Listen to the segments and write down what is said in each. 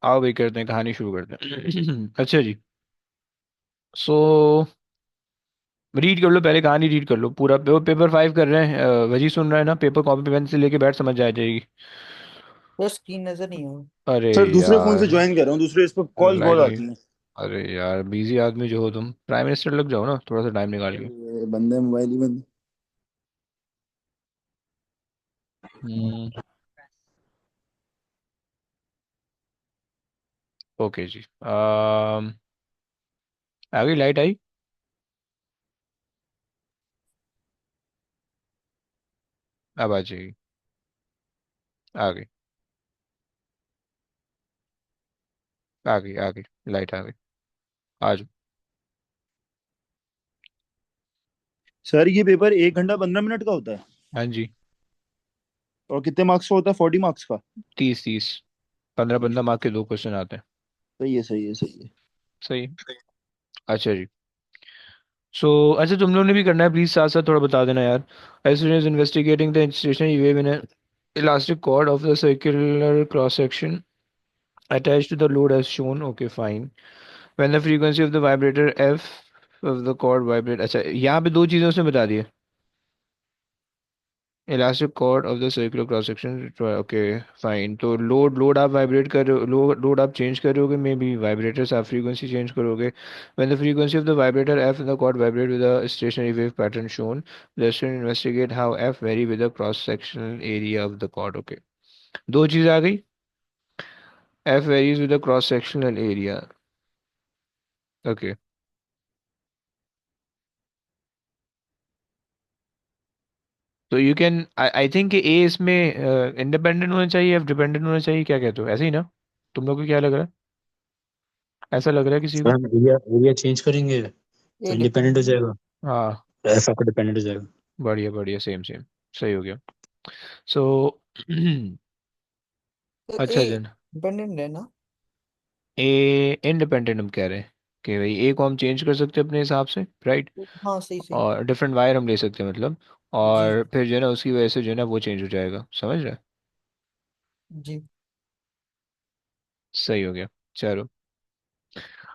आओ भाई करते हैं, कहानी शुरू करते हैं। अच्छा जी। सो रीड कर लो, पहले कहानी रीड कर लो पूरा। पेपर 5 कर रहे हैं, वही सुन रहा है ना? पेपर कॉपी पेन से लेके बैठ, समझ आ जाएगी। तो स्क्रीन नजर नहीं हो। अरे सर दूसरे फोन से यार, ज्वाइन कर रहा हूँ, दूसरे इस पर कॉल्स लाइट बहुत गई। आती हैं। अरे यार, बिजी आदमी जो हो तुम, प्राइम मिनिस्टर लग जाओ ना थोड़ा सा टाइम निकाल के। ये बंदे मोबाइल ही बंद। हम्म। ओके जी। आ गई, लाइट आई। अब आ जाएगी। आ गई, आ गई, आ गई। लाइट आ गई। आ जाओ। सर ये पेपर 1 घंटा 15 मिनट का होता है? हाँ जी। और कितने मार्क्स का होता है? 40 मार्क्स का? 30 30। 15 15 मार्क के 2 क्वेश्चन आते हैं। सही है, सही है, सही है। सही है। अच्छा जी। अच्छा, तुम लोगों ने भी करना है, प्लीज साथ साथ थोड़ा बता देना यार। As soon as investigating the stationary wave in an elastic cord of the circular cross section attached to the load as shown. Okay, fine. When the frequency of the vibrator f of the cord vibrate, अच्छा यहाँ पे दो चीजें उसने बता दी है। Elastic cord of the circular cross section, okay fine. तो लोड आप वाइब्रेट कर रहे हो, लोड आप चेंज कर रहे होगे, मे बी वाइब्रेटर्स आप फ्रीक्वेंसी चेंज करोगे। When the frequency of the vibrator F in the cord vibrate with a stationary wave pattern shown, the student investigate how F vary with the cross sectional area of the cord. Okay, दो चीज़ आ गई। F varies with the cross sectional area. Okay. तो you can, I think ए इसमें independent होना चाहिए, F dependent होना चाहिए, क्या कहते हो? ऐसे ही ना? तुम लोग को क्या लग रहा है? ऐसा लग रहा है किसी सर को? हम एरिया एरिया चेंज करेंगे तो ये इंडिपेंडेंट हो डिपेंडेंट। जाएगा। हाँ। ऐसा आपका डिपेंडेंट हो जाएगा। बढ़िया बढ़िया, सेम सेम। सही हो गया। सो तो ए अच्छा जन। डिपेंडेंट है ना। ए इंडिपेंडेंट हम कह रहे हैं कि भाई ए को हम चेंज कर सकते हैं अपने हिसाब से, राइट? हाँ, सही सही। और डिफरेंट वायर हम ले सकते हैं मतलब। जी और फिर जो है ना, उसकी वजह से जो है ना वो चेंज हो जाएगा, समझ रहे हैं? जी। सही हो गया। चलो।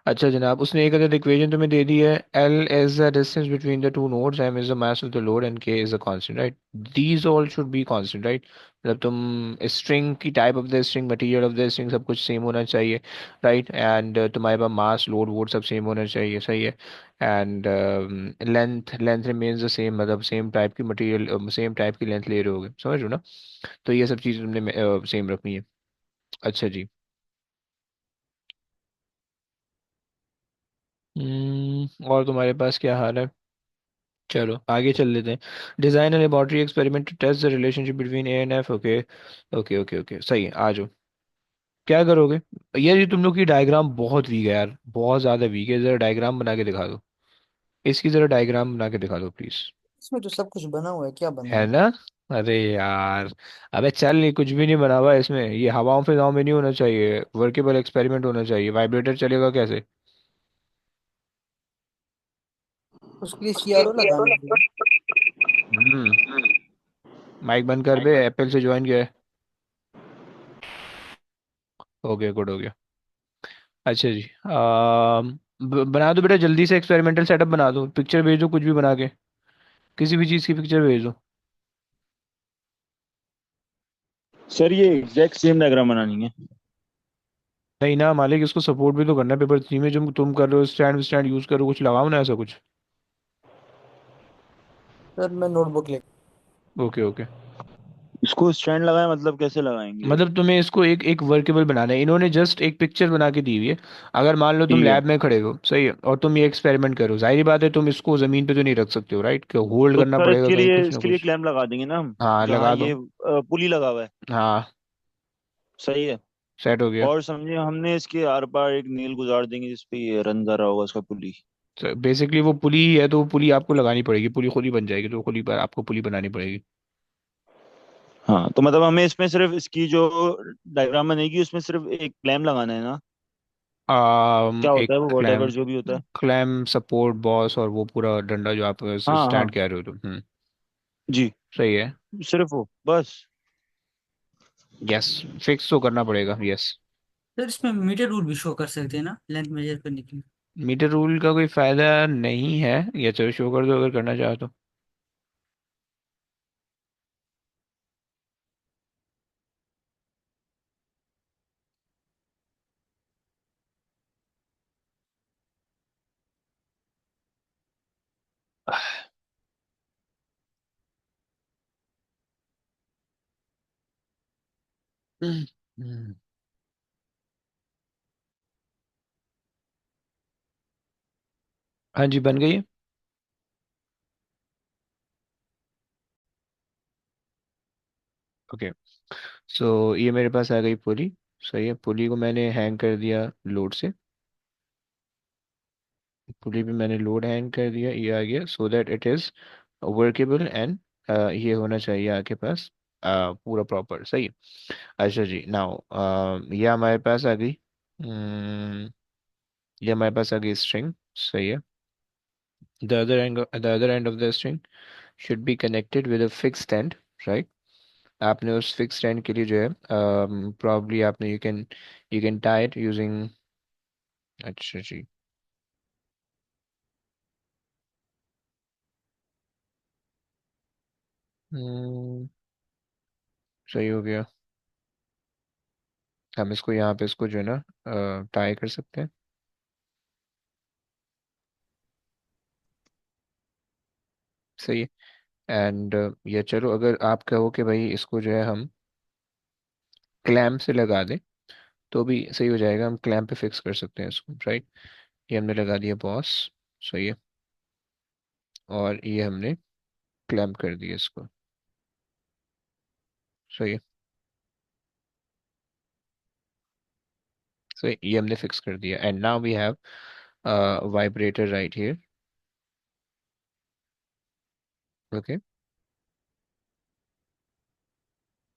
अच्छा जनाब, उसने एक अदर इक्वेशन तुम्हें दे दी है। L is the distance between the two nodes, M is the mass of the load, and K is the constant, right? These all should be constant, right? मतलब तुम स्ट्रिंग की type of the string, material of the string, सब कुछ same होना चाहिए, right? And तुम्हारे पास मास, load, वोड सब सेम होना चाहिए, सही है। And length length remains the same, मतलब सेम टाइप की मटेरियल, सेम टाइप की लेंथ ले रहे होगे, समझ रहे हो ना? तो ये सब चीज़ तुमने सेम रखनी है। अच्छा जी। और तुम्हारे पास क्या हाल है? चलो आगे चल लेते हैं। Design laboratory experiment to test the relationship between A and F. Okay okay okay okay, सही है। आ जाओ। क्या करोगे? यार ये तुम लोग की डायग्राम बहुत वीक है यार, बहुत ज्यादा वीक है। जरा डायग्राम बना के दिखा दो। इसकी जरा डायग्राम बना के दिखा दो प्लीज। इसमें तो सब कुछ बना हुआ है, क्या है बनाऊं। ना? अरे यार। अबे चल, नहीं कुछ भी नहीं बना हुआ है इसमें, ये हवाओं फिजाओं में नहीं होना चाहिए, वर्केबल एक्सपेरिमेंट होना चाहिए। वाइब्रेटर चलेगा कैसे? उसके लिए सीआरओ लगाना है। हम्म। माइक बंद कर बे, एप्पल से ज्वाइन किया है। हो गया, गुड हो गया। अच्छा जी। बना दो बेटा जल्दी से, एक्सपेरिमेंटल सेटअप बना दो, पिक्चर भेज दो कुछ भी बना के, किसी भी चीज़ की पिक्चर भेज दो। सर ये एग्जैक्ट सेम डायग्राम बनानी है? नहीं ना मालिक, इसको सपोर्ट भी तो करना है पेपर 3 में। जो तुम कर रहे हो, स्टैंड स्टैंड यूज़ करो, कुछ लगाओ ना ऐसा कुछ। सर मैं नोटबुक ले। Okay okay. इसको स्टैंड लगाए मतलब कैसे लगाएंगे? मतलब तुम्हें इसको एक एक वर्केबल बनाना है, इन्होंने जस्ट एक पिक्चर बना के दी हुई है। अगर मान लो तुम ठीक है। लैब में खड़े हो, सही है, और तुम ये एक्सपेरिमेंट करो, जाहिर बात है तुम इसको ज़मीन पे तो नहीं रख सकते हो, राइट? कि होल्ड तो करना सर पड़ेगा इसके कहीं, लिए कुछ ना इसके लिए कुछ। क्लैंप लगा देंगे ना हम, हाँ जहाँ लगा ये दो। पुली लगा हुआ है। हाँ। सही है। सेट हो गया। और समझे हमने इसके आर पार एक नील गुजार देंगे जिसपे ये रन कर रहा होगा उसका पुली। बेसिकली वो पुली ही है, तो वो पुली आपको लगानी पड़ेगी, पुली खुद ही बन जाएगी, तो पुली पर आपको पुली बनानी पड़ेगी। हाँ, तो मतलब हमें इसमें सिर्फ इसकी जो डायग्राम बनेगी उसमें सिर्फ एक क्लैम लगाना है ना? क्या एक होता है वो, वॉट क्लैम। एवर जो भी होता है। क्लैम सपोर्ट बॉस, और वो पूरा डंडा जो आप हाँ हाँ। स्टैंड कह रहे हो तुम। जी। सही है। सिर्फ वो बस। यस। फिक्स तो करना पड़ेगा, यस। सर इसमें मीटर रूल भी शो कर सकते हैं ना लेंथ मेजर करने के लिए? मीटर रूल का कोई फायदा नहीं है, या चलो शो कर दो अगर करना चाहो तो। हम्म, हाँ जी बन गई है। ओके, सो ये मेरे पास आ गई पुली। सही है, पुली को मैंने हैंग कर दिया लोड से। पुली भी मैंने लोड हैंग कर दिया, ये आ गया so that it is workable and ये होना चाहिए आपके पास पूरा प्रॉपर। सही है। अच्छा जी, नाउ ये हमारे पास आ गई। ये हमारे पास आ गई स्ट्रिंग। सही है। the other end of the string should be connected with a fixed end, right? आपने उस fixed end के लिए जो है probably आपने you can tie it using। अच्छा जी। हम्म, सही हो गया। हम इसको यहाँ पे इसको जो है ना टाई कर सकते हैं। सही है। एंड ये चलो, अगर आप कहो कि भाई इसको जो है हम क्लैम्प से लगा दें तो भी सही हो जाएगा, हम क्लैम्प पे फिक्स कर सकते हैं इसको, राइट? ये हमने लगा दिया बॉस। सही है। और ये हमने क्लैम्प कर दिया इसको। सही है। सो ये हमने फिक्स कर दिया and now we have vibrator right here. Okay,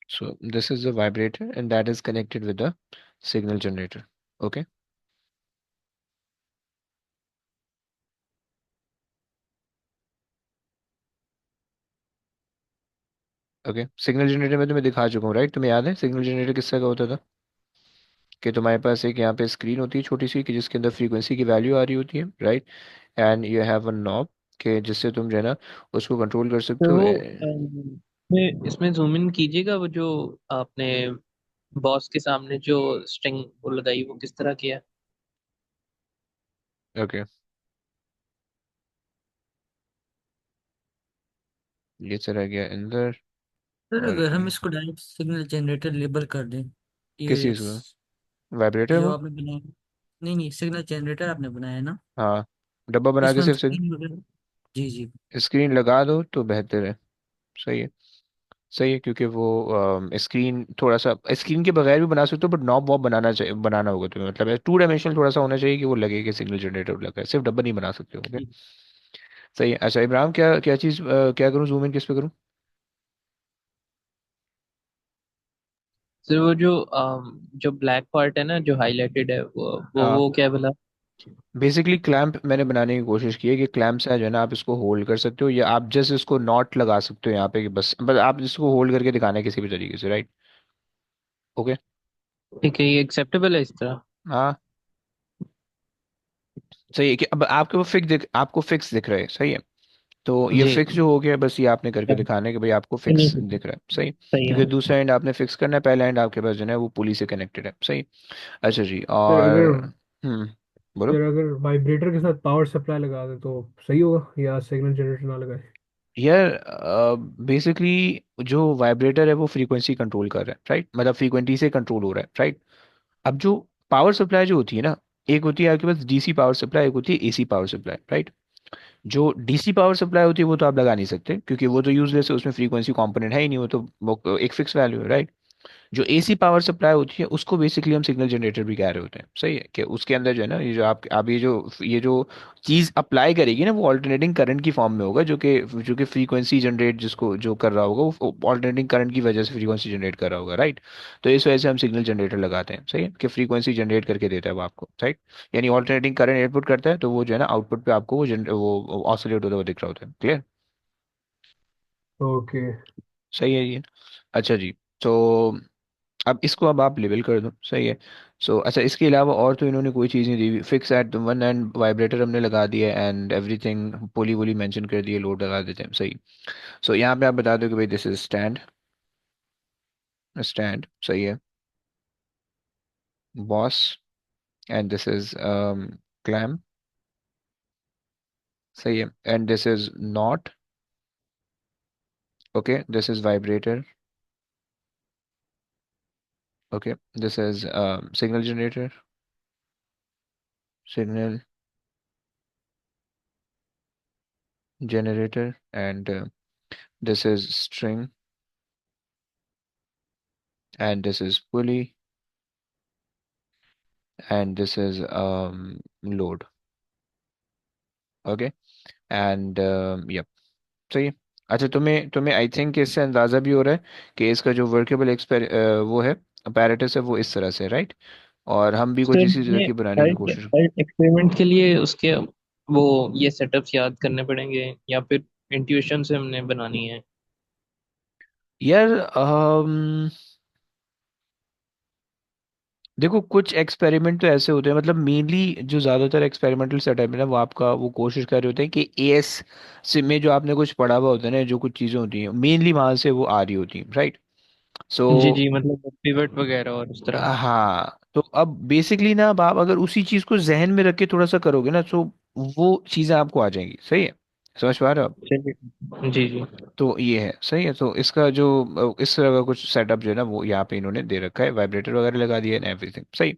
so this is the vibrator and that is connected with the signal generator. Okay, okay, signal generator में तुम्हें दिखा चुका हूँ, राइट? तुम्हें याद है सिग्नल जनरेटर किस तरह का होता था? कि तुम्हारे पास एक यहाँ पे स्क्रीन होती है छोटी सी, कि जिसके अंदर फ्रीक्वेंसी की वैल्यू आ रही होती है, right? And you have a knob के जिससे तुम जो है ना उसको कंट्रोल कर सकते हो। तो इसमें जूम इन कीजिएगा, वो जो आपने बॉस के सामने जो स्ट्रिंग वो लगाई वो किस तरह किया? ओके, ये चला गया अंदर। सर और अगर हम इसको डायरेक्ट सिग्नल जनरेटर लेबल कर दें, किस ये चीज़ को? वाइब्रेटर जो को? आपने बनाया, नहीं नहीं सिग्नल जनरेटर आपने बनाया है ना, हाँ, डब्बा बना के इसमें हम सिर्फ स्क्रीन वगैरह। जी जी। स्क्रीन लगा दो तो बेहतर है। सही है। सही है, क्योंकि वो स्क्रीन थोड़ा सा स्क्रीन के बगैर भी बना सकते हो, बट नॉब वॉब बनाना चाहिए, बनाना होगा तुम्हें, मतलब 2 डायमेंशनल थोड़ा सा होना चाहिए कि वो लगे कि सिग्नल जनरेटर लगा है, सिर्फ डब्बा नहीं बना सकते हो। ओके, जी। सही है। अच्छा इब्राहिम, क्या क्या चीज़ क्या करूँ, जूम इन किस पे करूँ? सर वो जो ब्लैक पार्ट है ना जो हाईलाइटेड है हाँ, वो क्या बोला? बेसिकली क्लैंप मैंने बनाने की कोशिश की है कि क्लैंप से जो है ना आप इसको होल्ड कर सकते हो, या आप जस्ट इसको नॉट लगा सकते हो यहाँ पे, कि बस आप इसको होल्ड करके दिखाना है किसी भी तरीके से, राइट? ओके। ठीक है, ये एक्सेप्टेबल है इस तरह? हाँ, सही है कि अब आपको फिक्स दिख रहा है। सही है। तो ये जी। फिक्स जो हो गया, बस ये आपने करके दिखाना है कि भाई आपको फिक्स नहीं, दिख रहा है। सही। सही है। क्योंकि दूसरा एंड आपने फिक्स करना है, पहला एंड आपके पास जो है वो पुली से कनेक्टेड है। सही। अच्छा जी, सर अगर और बोलो। सर अगर वाइब्रेटर के साथ पावर सप्लाई लगा दे तो सही होगा, या सिग्नल जनरेटर ना लगाए? यार बेसिकली जो वाइब्रेटर है वो फ्रीक्वेंसी कंट्रोल कर रहा है, राइट? मतलब फ्रीक्वेंसी से कंट्रोल हो रहा है, राइट? अब जो पावर सप्लाई जो होती है ना, एक होती है आपके पास डीसी पावर सप्लाई, एक होती है एसी पावर सप्लाई, राइट? जो डीसी पावर सप्लाई होती है वो तो आप लगा नहीं सकते, क्योंकि वो तो यूजलेस है, उसमें फ्रीक्वेंसी कंपोनेंट है ही नहीं, वो एक फिक्स वैल्यू है, राइट? जो एसी पावर सप्लाई होती है उसको बेसिकली हम सिग्नल जनरेटर भी कह रहे होते हैं। सही है कि उसके अंदर जो है ना, ये जो आप ये जो चीज अप्लाई करेगी ना, वो ऑल्टरनेटिंग करंट की फॉर्म में होगा, जो कि फ्रीक्वेंसी जनरेट जिसको जो कर रहा होगा वो ऑल्टरनेटिंग करंट की वजह से फ्रीक्वेंसी जनरेट कर रहा होगा, राइट? तो इस वजह से हम सिग्नल जनरेटर लगाते हैं। सही है कि फ्रीक्वेंसी जनरेट करके देता है वो आपको, राइट? यानी ऑल्टरनेटिंग करंट इनपुट करता है तो वो जो है ना आउटपुट पे आपको वो ऑसिलेट होता हुआ दिख रहा होता है। क्लियर? ओके। सही है ये। अच्छा जी, तो अब इसको अब आप लेबल कर दो, सही है। सो अच्छा, इसके अलावा और तो इन्होंने कोई चीज़ नहीं दी हुई। Fix at one and vibrator हमने लगा दिया and everything pulley woolly mention कर दिए, लोड लगा देते हैं, सही। सो यहाँ पे आप बता दो कि भाई दिस इज स्टैंड, स्टैंड, सही है। Boss, and this is clamp, सही है। And this is not, okay, this is vibrator, okay, this is signal generator, signal generator, and this is string, and this is pulley, and this is load, okay, and yep, सही है। अच्छा, तुम्हें तुम्हें I think इससे अंदाज़ा भी हो रहा है कि इसका जो वर्केबल वो है अपैरेटस है, वो इस तरह से, राइट। और हम भी कुछ सर इसी तरह ये की बनाने हर की कोशिश। हर एक्सपेरिमेंट के लिए उसके वो ये सेटअप्स याद करने पड़ेंगे या फिर इंट्यूशन से हमने बनानी है? यार देखो, कुछ एक्सपेरिमेंट तो ऐसे होते हैं, मतलब मेनली जो ज़्यादातर एक्सपेरिमेंटल सेटअप है ना, वो आपका वो कोशिश कर रहे होते हैं कि एएस से में जो आपने कुछ पढ़ा हुआ होता है ना, जो कुछ चीज़ें होती हैं मेनली वहाँ से वो आ रही होती हैं, राइट। सो जी जी, मतलब पिवट वगैरह और उस तरह। हाँ, तो अब बेसिकली ना, अब आप अगर उसी चीज़ को जहन में रख के थोड़ा सा करोगे ना, तो वो चीज़ें आपको आ जाएंगी, सही है। समझ पा रहे हो आप? चलिए, जी जी। तो ये है, सही है। तो इसका जो इस तरह का कुछ सेटअप जो है ना, वो यहाँ पे इन्होंने दे रखा है, वाइब्रेटर वगैरह लगा दिया है, एवरीथिंग सही।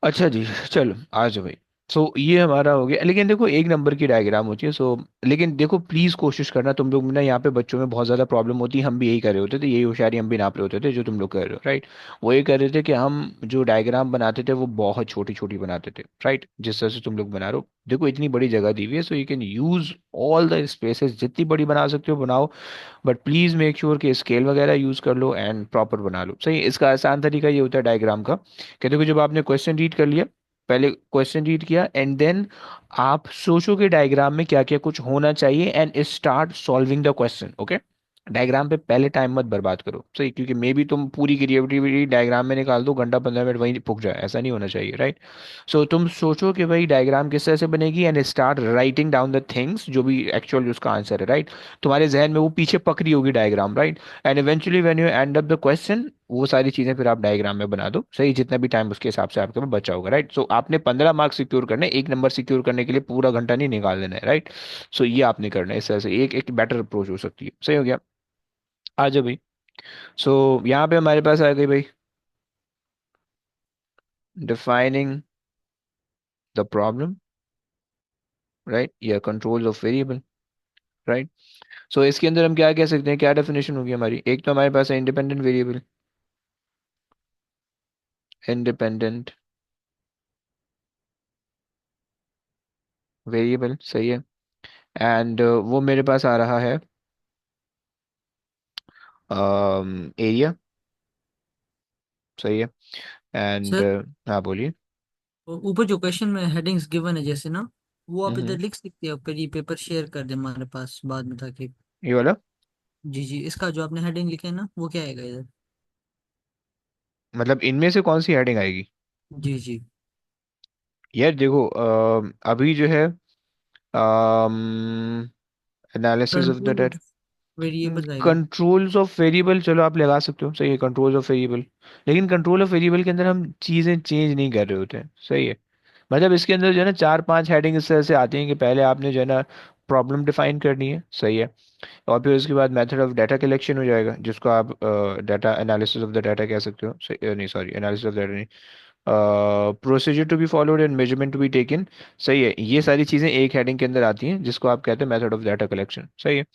अच्छा जी, चलो आ जाओ भाई। सो ये हमारा हो गया, लेकिन देखो एक नंबर की डायग्राम होती है। सो लेकिन देखो प्लीज कोशिश करना, तुम लोग ना यहाँ पे बच्चों में बहुत ज्यादा प्रॉब्लम होती है, हम भी यही कर रहे होते थे, यही होशियारी हम भी नाप रहे होते थे जो तुम लोग कर रहे हो, राइट। वो ये कर रहे थे कि हम जो डायग्राम बनाते थे वो बहुत छोटी छोटी बनाते थे, राइट, जिस तरह से तुम लोग बना रहे हो। देखो इतनी बड़ी जगह दी हुई है, so you can use all the spaces, जितनी बड़ी बना सकते हो बनाओ। बट प्लीज मेक श्योर कि स्केल वगैरह यूज कर लो एंड प्रॉपर बना लो, सही। इसका आसान तरीका ये होता है डायग्राम का, कि देखो जब आपने क्वेश्चन रीड कर लिया, पहले क्वेश्चन रीड किया एंड देन आप सोचो कि डायग्राम में क्या क्या कुछ होना चाहिए and start solving the question, okay. Diagram पे पहले टाइम मत बर्बाद करो, सही, क्योंकि मे बी तुम पूरी क्रिएटिविटी डायग्राम में निकाल दो, घंटा 15 मिनट वहीं पुक जाए, ऐसा नहीं होना चाहिए, राइट। सो तुम सोचो कि भाई डायग्राम किस तरह से बनेगी and start writing down the things, जो भी एक्चुअल उसका आंसर है, राइट। तुम्हारे जहन में वो पीछे पकड़ी होगी diagram, right. And eventually when you and up the question, वो सारी चीजें फिर आप डायग्राम में बना दो, सही, जितना भी टाइम उसके हिसाब से आपके पास बचा होगा, राइट। सो आपने 15 मार्क्स सिक्योर करने, एक नंबर सिक्योर करने के लिए पूरा घंटा नहीं निकाल देना है, राइट। सो ये आपने करना है, इस तरह से एक एक बेटर अप्रोच हो सकती है, सही हो गया। आ जाओ भाई। सो यहाँ पे हमारे पास आ गई भाई, डिफाइनिंग द प्रॉब्लम, राइट, या कंट्रोल ऑफ वेरिएबल, राइट। सो इसके अंदर हम क्या कह सकते हैं, क्या डेफिनेशन होगी हमारी? एक तो हमारे पास है इंडिपेंडेंट वेरिएबल, इंडिपेंडेंट वेरिएबल, सही है। एंड वो मेरे पास आ रहा है एरिया, सही है। एंड सर, हाँ बोलिए। ऊपर जो क्वेश्चन में हेडिंग्स गिवन है जैसे ना, वो आप इधर हम्म, लिख सकते हो, फिर ये पेपर शेयर कर दे हमारे पास बाद में ताकि। ये वाला, जी जी, इसका जो आपने हेडिंग लिखे है ना, वो क्या आएगा इधर? मतलब इनमें से कौन सी हेडिंग आएगी? जी जी। यार देखो अभी जो है analysis of the control data, of variables आएगा। कंट्रोल्स ऑफ वेरिएबल, चलो आप लगा सकते हो, सही है, कंट्रोल्स ऑफ वेरिएबल। लेकिन कंट्रोल ऑफ वेरिएबल के अंदर हम चीज़ें चेंज नहीं कर रहे होते हैं, सही है। मतलब इसके अंदर जो है ना 4-5 हेडिंग इस तरह से आती हैं कि पहले आपने जो है ना प्रॉब्लम डिफाइन करनी है, सही है। और फिर उसके बाद मेथड ऑफ डाटा कलेक्शन हो जाएगा, जिसको आप data analysis of the data कह सकते हो, सही, नहीं सॉरी, एनालिसिस ऑफ डाटा नहीं, procedure to be followed and measurement to be taken, सही है। ये सारी चीज़ें एक हेडिंग के अंदर आती हैं, जिसको आप कहते हैं मेथड ऑफ डाटा कलेक्शन, सही है।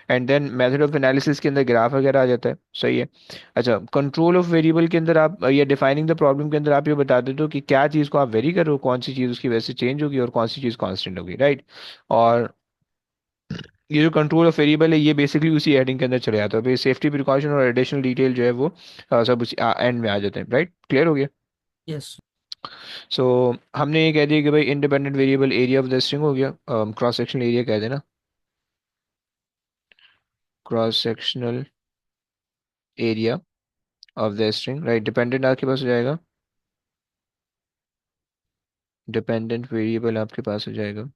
And then method of analysis के अंदर ग्राफ वगैरह आ जाता है, सही है। अच्छा, कंट्रोल ऑफ वेरिएबल के अंदर आप या डिफाइनिंग द प्रॉब्लम के अंदर आप ये बता देते हो कि क्या चीज़ को आप वेरी कर रहे हो, कौन सी चीज़ उसकी वजह से चेंज होगी और कौन सी चीज़ कांस्टेंट होगी, राइट। और ये जो कंट्रोल ऑफ वेरिएबल है, ये बेसिकली उसी हेडिंग के अंदर चले जाता है, फिर सेफ्टी प्रिकॉशन और एडिशनल डिटेल जो है वो सब उसी एंड में आ जाते हैं, राइट, क्लियर हो गया। यस। सो हमने ये कह दिया कि भाई independent variable area of the string हो गया, क्रॉस सेक्शनल एरिया कह देना, cross sectional area, of the string, right. Dependent आपके पास हो जाएगा, डिपेंडेंट वेरिएबल आपके पास हो जाएगा।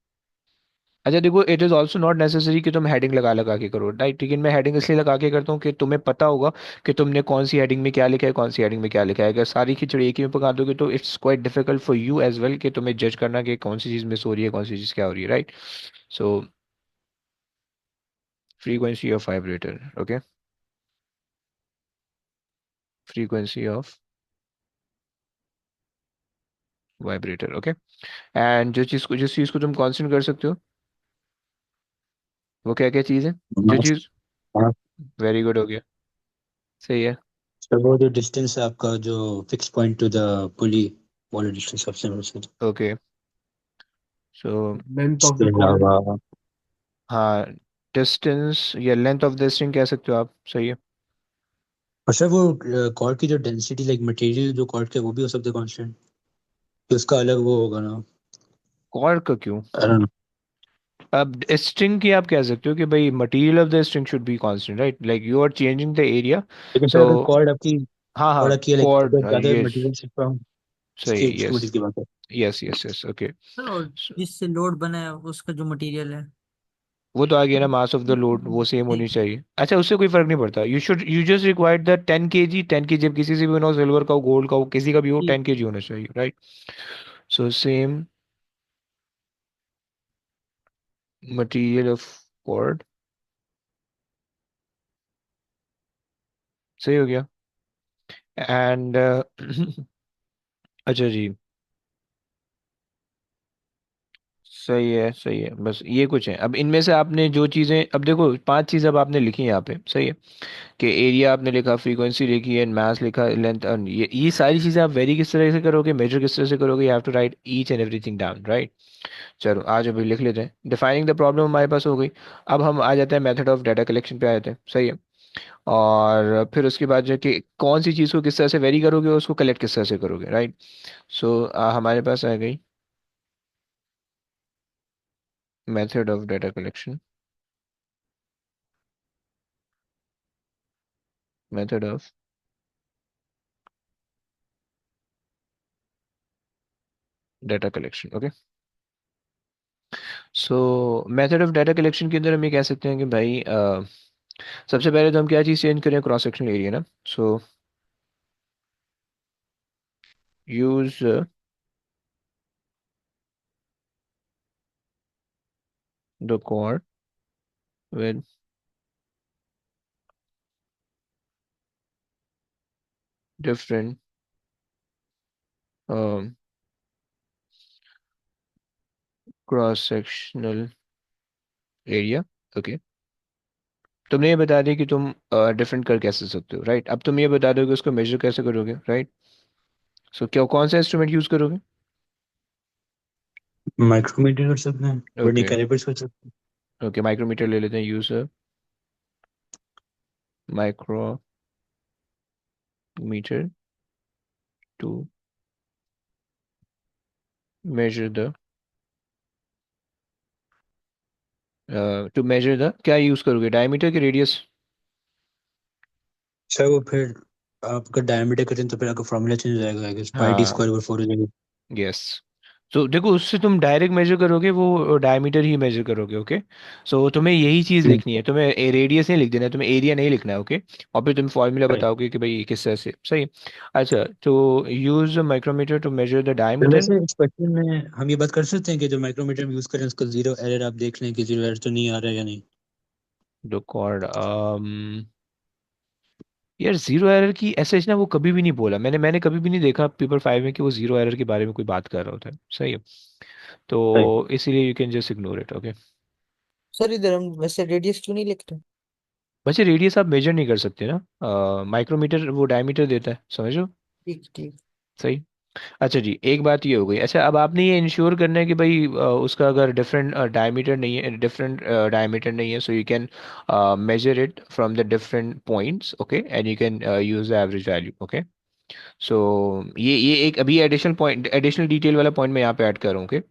अच्छा देखो, it is also not necessary कि तुम हेडिंग लगा लगा के करो, राइट। लेकिन मैं हेडिंग इसलिए लगा के करता हूँ कि तुम्हें पता होगा कि तुमने कौन सी हेडिंग में क्या लिखा है, कौन सी हेडिंग में क्या लिखा है। अगर सारी खिचड़ी एक ही में पका दोगे तो it's quite difficult for you as well कि तुम्हें जज करना कि कौन सी चीज़ मिस हो रही है, कौन सी चीज़ क्या हो रही है, right. So frequency of vibrator, okay, frequency of vibrator, okay। And जिस चीज़ को तुम कांस्टेंट कर सकते हो, वो क्या क्या चीज़ है, जो मास। चीज़। हाँ। वेरी गुड, हो गया, सही है। सर वो जो डिस्टेंस है आपका, जो फिक्स पॉइंट टू द पुली, वाला डिस्टेंस सबसे sir. Okay, so length of इसके द कॉर्ड। अलावा हाँ, डिस्टेंस या लेंथ ऑफ द स्ट्रिंग कह सकते हो आप, सही है। और सर वो कॉर्ड की जो डेंसिटी, लाइक मटेरियल जो कॉर्ड के, वो भी हो सकता है कांस्टेंट, तो उसका अलग वो होगा ना। कॉर्ड का क्यों? I don't know। अब स्ट्रिंग की आप कह सकते हो कि भाई material of the string should be constant, right, like you are changing the area. लेकिन सर सो अगर कॉर्ड आपकी हाँ हाँ, कॉर्ड की है, लाइक कॉर्ड, अगर ज्यादा यस, मटेरियल से कम, सही इसकी है, उसकी यस, मटेरियल की बात है। Yes yes yes, okay. Sir और जिससे लोड बना है उसका जो मटेरियल है। वो तो आ गया ना, मास ऑफ द लोड वो सेम होनी ठीक है। चाहिए। अच्छा, उससे कोई फर्क नहीं पड़ता, you just required the 10 kg, 10 kg अब किसी से भी होना हो, सिल्वर का हो, गोल्ड का हो, किसी का भी हो, ठीक। 10 kg होना चाहिए, right. So same material of cord, सही हो गया। एंड अच्छा जी, सही है, सही है, बस ये कुछ है। अब इनमें से आपने जो चीज़ें, अब देखो 5 चीज़ अब आपने लिखी हैं यहाँ पे, सही है। कि एरिया आपने लिखा, फ्रीक्वेंसी लिखी है, मास लिखा, लेंथ, और ये सारी चीज़ें आप वेरी किस तरह से करोगे, मेजर किस तरह से करोगे, you have to write each and everything down, right. चलो आज अभी लिख लेते हैं। डिफाइनिंग द प्रॉब्लम हमारे पास हो गई। अब हम आ जाते हैं मेथड ऑफ डाटा कलेक्शन पे आ जाते हैं, सही है। और फिर उसके बाद जो कि कौन सी चीज़ को किस तरह से वेरी करोगे, उसको कलेक्ट किस तरह से करोगे, राइट। सो हमारे पास आ गई method of data collection, method of data collection, okay. So method of data collection के अंदर हम ये कह सकते हैं कि भाई सबसे पहले तो हम क्या चीज़ चेंज करें, क्रॉस सेक्शनल एरिया ना। So use the chord with different um, cross sectional area, okay. तुमने ये बता दिया कि तुम डिफरेंट कर कैसे सकते हो, राइट। अब तुम ये बता दो कि उसको मेजर कैसे करोगे, राइट। सो क्या कौन सा इंस्ट्रूमेंट यूज करोगे? माइक्रोमीटर कर सकते हैं, वर्नियर ओके, कैलिपर्स कर सकते ओके, माइक्रोमीटर ले लेते हैं, use micrometer to measure the to measure the, क्या यूज करोगे, डायमीटर की रेडियस? हैं। सर वो फिर आपका डायमीटर करें तो फिर आपका फॉर्मूला चेंज हो जाएगा, आई गेस पाई डी हाँ, स्क्वायर ओवर 4 हो जाएगा। यस। तो देखो, उससे तुम डायरेक्ट मेजर करोगे, वो डायमीटर ही मेजर करोगे, ओके। सो तुम्हें यही चीज़ लिखनी है, तुम्हें रेडियस नहीं लिख देना है, तुम्हें एरिया नहीं लिखना है, ओके। और फिर तुम फॉर्मूला बताओगे कि भाई किस तरह से, सही। अच्छा, तो use micrometer to measure the तो डायमीटर। वैसे इस क्वेश्चन में हम ये बात कर सकते हैं कि जो माइक्रोमीटर हम यूज करें उसका जीरो एरर आप देख लें कि जीरो एरर तो नहीं आ रहा है या नहीं। द कॉर्ड, यार जीरो एरर की ऐसे ना वो कभी भी नहीं बोला, मैंने कभी भी नहीं देखा पेपर 5 में कि वो जीरो एरर के बारे में कोई बात कर रहा होता है, सही है। सही। तो इसीलिए you can just ignore it, okay. Sir इधर हम वैसे रेडियस क्यों नहीं लिख रहे? वैसे रेडियस आप मेजर नहीं कर सकते ना, माइक्रोमीटर वो डायमीटर देता है, समझो, ठीक ठीक। सही। अच्छा जी, एक बात ये हो गई। अच्छा, अब आपने ये इंश्योर करना है कि भाई उसका अगर डिफरेंट डायमीटर नहीं है, डिफरेंट डायमीटर नहीं है, so you can measure it from the different points, okay, and you can use the average value, okay. So ये एक अभी एडिशनल पॉइंट, एडिशनल डिटेल वाला पॉइंट मैं यहाँ पे ऐड कर रहा हूँ, ओके।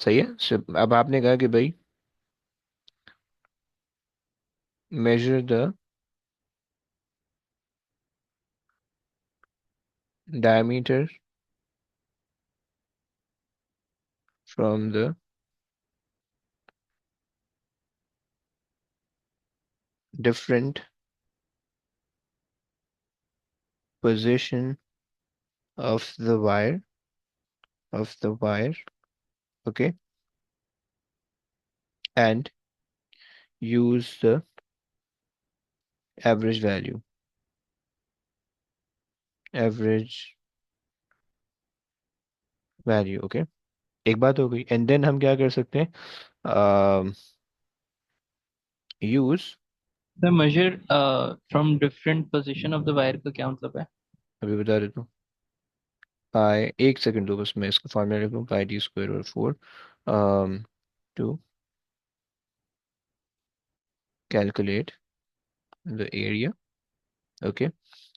सही है। So, अब आपने कहा कि भाई measure the diameter from the different position of the wire, of the wire, okay, and use the average value, average value, okay। एक बात हो गई, एंड देन हम क्या कर सकते हैं, use, The measure from different position of the wire का क्या मतलब है? अभी बता देता हूँ। पाई, एक सेकंड दो बस, मैं इसका फॉर्मूला लिख लूँ, पाई डी स्क्वायर और 4 to calculate the area, okay.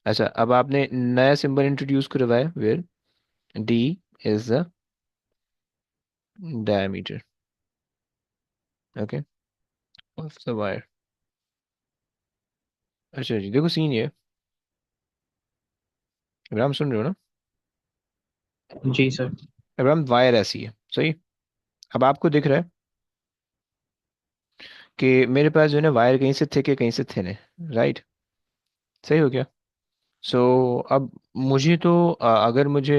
अच्छा, अब आपने नया सिंबल इंट्रोड्यूस करवाया, where D is the diameter, okay, of the wire. अच्छा जी, देखो सीन ये है, इब्राहिम सुन रहे हो ना? जी सर। इब्राहिम वायर ऐसी है, सही। अब आपको दिख रहा है कि मेरे पास जो है ना वायर कहीं से थिक है कहीं से थिन है, राइट? सही हो गया। सो अब मुझे तो अगर मुझे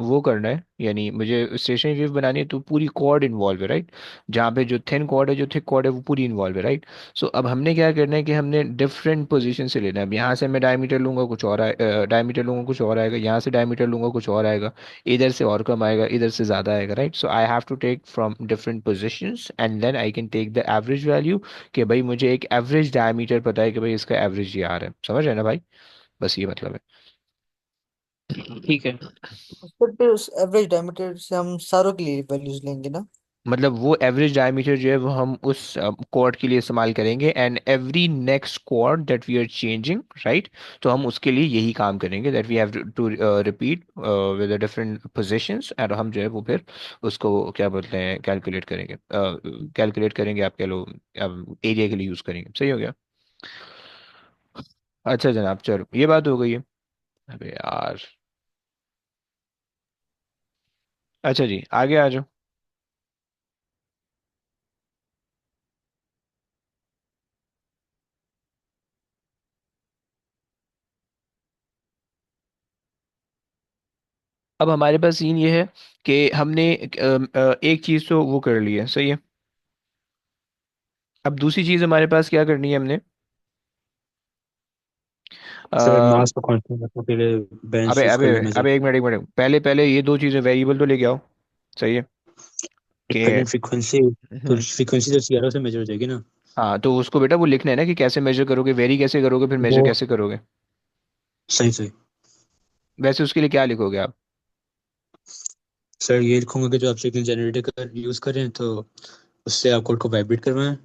वो करना है, यानी मुझे स्टेशनरी वेव बनानी है, तो पूरी कॉर्ड इन्वॉल्व है, राइट? जहाँ पे जो थिन कॉर्ड है जो थिक कॉर्ड है वो पूरी इन्वॉल्व है, राइट? सो अब हमने क्या करना है कि हमने डिफरेंट पोजीशन से लेना है। अब यहाँ से मैं डायमीटर लूंगा कुछ और डायमीटर लूंगा कुछ और आएगा, यहाँ से डायमीटर लूंगा कुछ और आएगा, इधर से और कम आएगा, इधर से ज़्यादा आएगा, right? So I have to take from different positions and then I can take the average value, कि भाई मुझे एक एवरेज डायमीटर पता है कि भाई इसका एवरेज ये आ रहा है। समझ रहे हैं ना भाई? बस ये मतलब है। ठीक है। फिर उस एवरेज डायमीटर से हम सारों के लिए वैल्यूज लेंगे ना? मतलब वो एवरेज डायमीटर जो है वो हम उस कॉर्ड के लिए इस्तेमाल करेंगे, and every next cord that we are changing, right? तो हम उसके लिए यही काम करेंगे, that we have to repeat with different positions, और हम जो है वो फिर उसको क्या बोलते हैं, कैलकुलेट करेंगे, कैलकुलेट करेंगे, आप कह लो एरिया के लिए यूज़ करेंगे। सही हो गया। अच्छा जनाब, चलो ये बात हो गई है। अबे यार, अच्छा जी आगे आ जाओ। अब हमारे पास सीन ये है कि हमने एक चीज़ तो वो कर ली है, सही है। अब दूसरी चीज़ हमारे पास क्या करनी है हमने, सर अ, मास को कांस्टेंट रखने के लिए बैंड अबे यूज अबे कर लेना सर। अबे एक मिनट, पहले पहले ये दो चीज़ें वेरिएबल तो लेके आओ। सही है कि डिपेंडेंट फ्रीक्वेंसी, तो हम्म, फ्रीक्वेंसी तो सीआरओ से मेजर हो जाएगी ना। हाँ तो उसको बेटा वो लिखना है ना कि कैसे मेजर करोगे, वेरी कैसे करोगे, फिर मेजर वो कैसे करोगे। सही सही। वैसे उसके लिए क्या लिखोगे आप? सर ये लिखूंगा कि जो आप सिग्नल जनरेटर का यूज करें तो उससे आप कोड को वाइब्रेट करवाएं,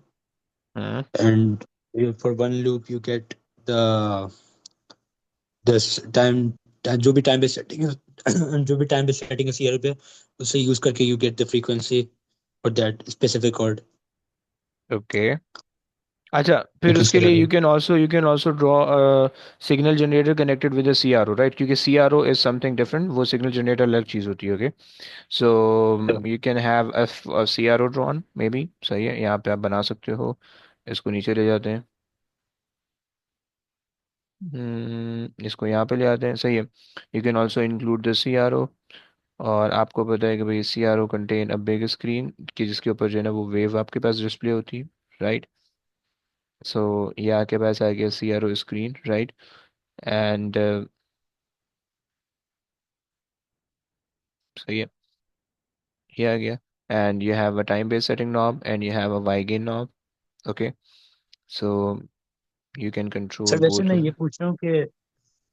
हाँ, and for one loop you get the दस टाइम, जो भी टाइम बेस सेटिंग है जो भी टाइम बेस सेटिंग है सीआरओ पे, उसे यूज करके you get the frequency for that specific chord. Okay. अच्छा, यू फिर कैन उसके से लिए that. You can also draw signal generator connected with C R O, right? क्योंकि C R O is something different, वो signal generator अलग चीज़ होती है, okay. So you can have a C R O drawn may be, सही है, यहाँ पे आप बना सकते हो। इसको नीचे ले जाते हैं, इसको यहाँ पे ले आते हैं, सही है। You can also include the C R O, और आपको पता है कि भाई C R O contain a big screen, कि जिसके ऊपर जो है ना वो वेव आपके पास डिस्प्ले होती है, राइट? सो ये आपके पास आ गया C R O screen, right? And सही है, ये आ गया। And you have a time based setting knob and you have a Y gain knob, okay. So you can sir control वैसे बोथ मैं ऑफ। ये पूछ रहा हूँ कि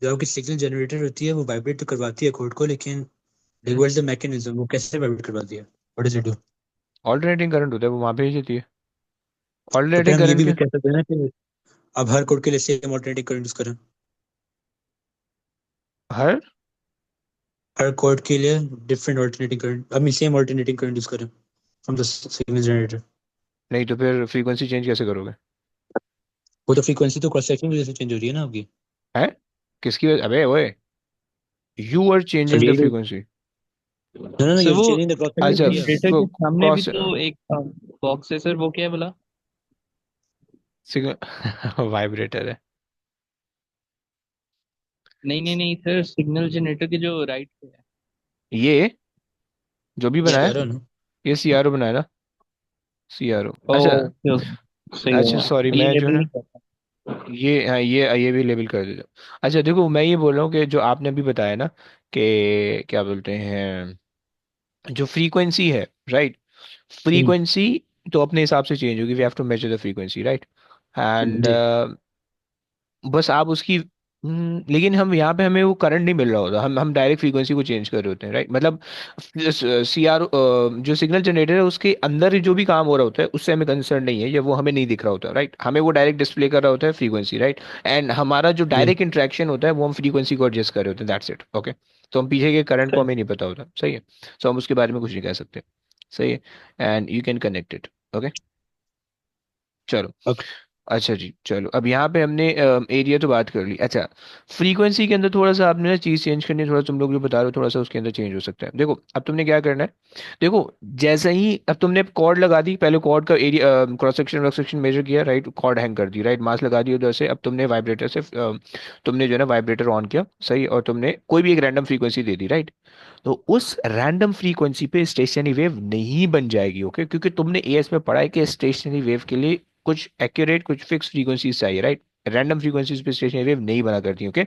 जो आपकी सिग्नल जनरेटर होती है वो वाइब्रेट तो करवाती है कोड को, लेकिन like what is the mechanism, वो कैसे वाइब्रेट करवाती है, what does it do? Alternating current होता है, वो वहाँ भेज देती है। तो फिर ऑल्टरनेटिंग हम ये करंट भी के कह सकते हैं ना कि अब हर कोड के लिए सेम ऑल्टरनेटिंग करंट यूज करें, हर, हर कोड के लिए different alternating current, I mean same alternating current use करें फ्रॉम द सिग्नल जनरेटर। नहीं तो फिर फ्रीक्वेंसी चेंज कैसे करोगे? वो तो फ्रीक्वेंसी तो क्रॉस सेक्शन की वजह से चेंज हो रही है ना आपकी। है, किसकी वजह, अबे ओए, You are So changing the really, frequency. no, sir you're वो changing the cross section अच्छा here. वाइब्रेटर के सामने भी क्रॉस तो एक बॉक्स है सर, वो क्या है बोला? सिग्नल वाइब्रेटर है नहीं नहीं नहीं सर, सिग्नल जनरेटर के जो राइट पे है। ये जो भी बनाया, CRO, no? ये सीआरओ बनाया ना, सीआरओ। अच्छा ओके ओके, सही अच्छा है। सॉरी, ये मैं जो लेबल है नहीं ना, करता। ये हाँ ये भी लेबल कर देता हूँ। अच्छा देखो, मैं ये बोल रहा हूँ कि जो आपने अभी बताया ना कि क्या बोलते हैं, जो फ्रीक्वेंसी है, राइट, Hmm. फ्रीक्वेंसी तो अपने हिसाब से चेंज होगी, we have to measure the frequency, right, and जी। बस आप उसकी लेकिन हम यहाँ पे हमें वो करंट नहीं मिल रहा होता, हम डायरेक्ट फ्रीक्वेंसी को चेंज कर रहे होते हैं, राइट, मतलब सीआर जो सिग्नल जनरेटर है उसके अंदर जो भी काम हो रहा होता है उससे हमें कंसर्न नहीं है, या वो हमें नहीं दिख रहा होता, राइट, हमें वो डायरेक्ट डिस्प्ले कर रहा होता है फ्रीक्वेंसी, राइट, एंड हमारा जो जी। डायरेक्ट इंटरेक्शन होता है वो हम फ्रीक्वेंसी को एडजस्ट कर रहे होते हैं, दैट्स इट, ओके। तो हम पीछे के करंट को सर हमें नहीं पता होता, सही है, तो हम उसके बारे में कुछ नहीं कह सकते, सही है, and you can connect it, okay. चलो, Okay. अच्छा जी, चलो अब यहाँ पे हमने एरिया तो बात कर ली। अच्छा, फ्रीक्वेंसी के अंदर थोड़ा सा आपने ना चीज़ चेंज करनी है, थोड़ा तुम लोग जो बता रहे हो थोड़ा सा उसके अंदर चेंज हो सकता है। देखो अब तुमने क्या करना है, देखो जैसे ही अब तुमने कॉर्ड लगा दी, पहले कॉर्ड का area cross section section measure किया, राइट, कॉर्ड हैंग कर दी, राइट, मास लगा दी उधर से, अब तुमने वाइब्रेटर से तुमने जो है ना वाइब्रेटर ऑन किया, सही, और तुमने कोई भी एक रैंडम फ्रीक्वेंसी दे दी, राइट, तो उस रैंडम फ्रीक्वेंसी पे स्टेशनरी वेव नहीं बन जाएगी, ओके, क्योंकि तुमने एएस में पढ़ा है कि स्टेशनरी वेव के लिए कुछ एक्यूरेट कुछ फिक्स फ्रीक्वेंसीज चाहिए, राइट, रैंडम फ्रीक्वेंसीज पे स्टेशनरी वेव नहीं बना करती, okay.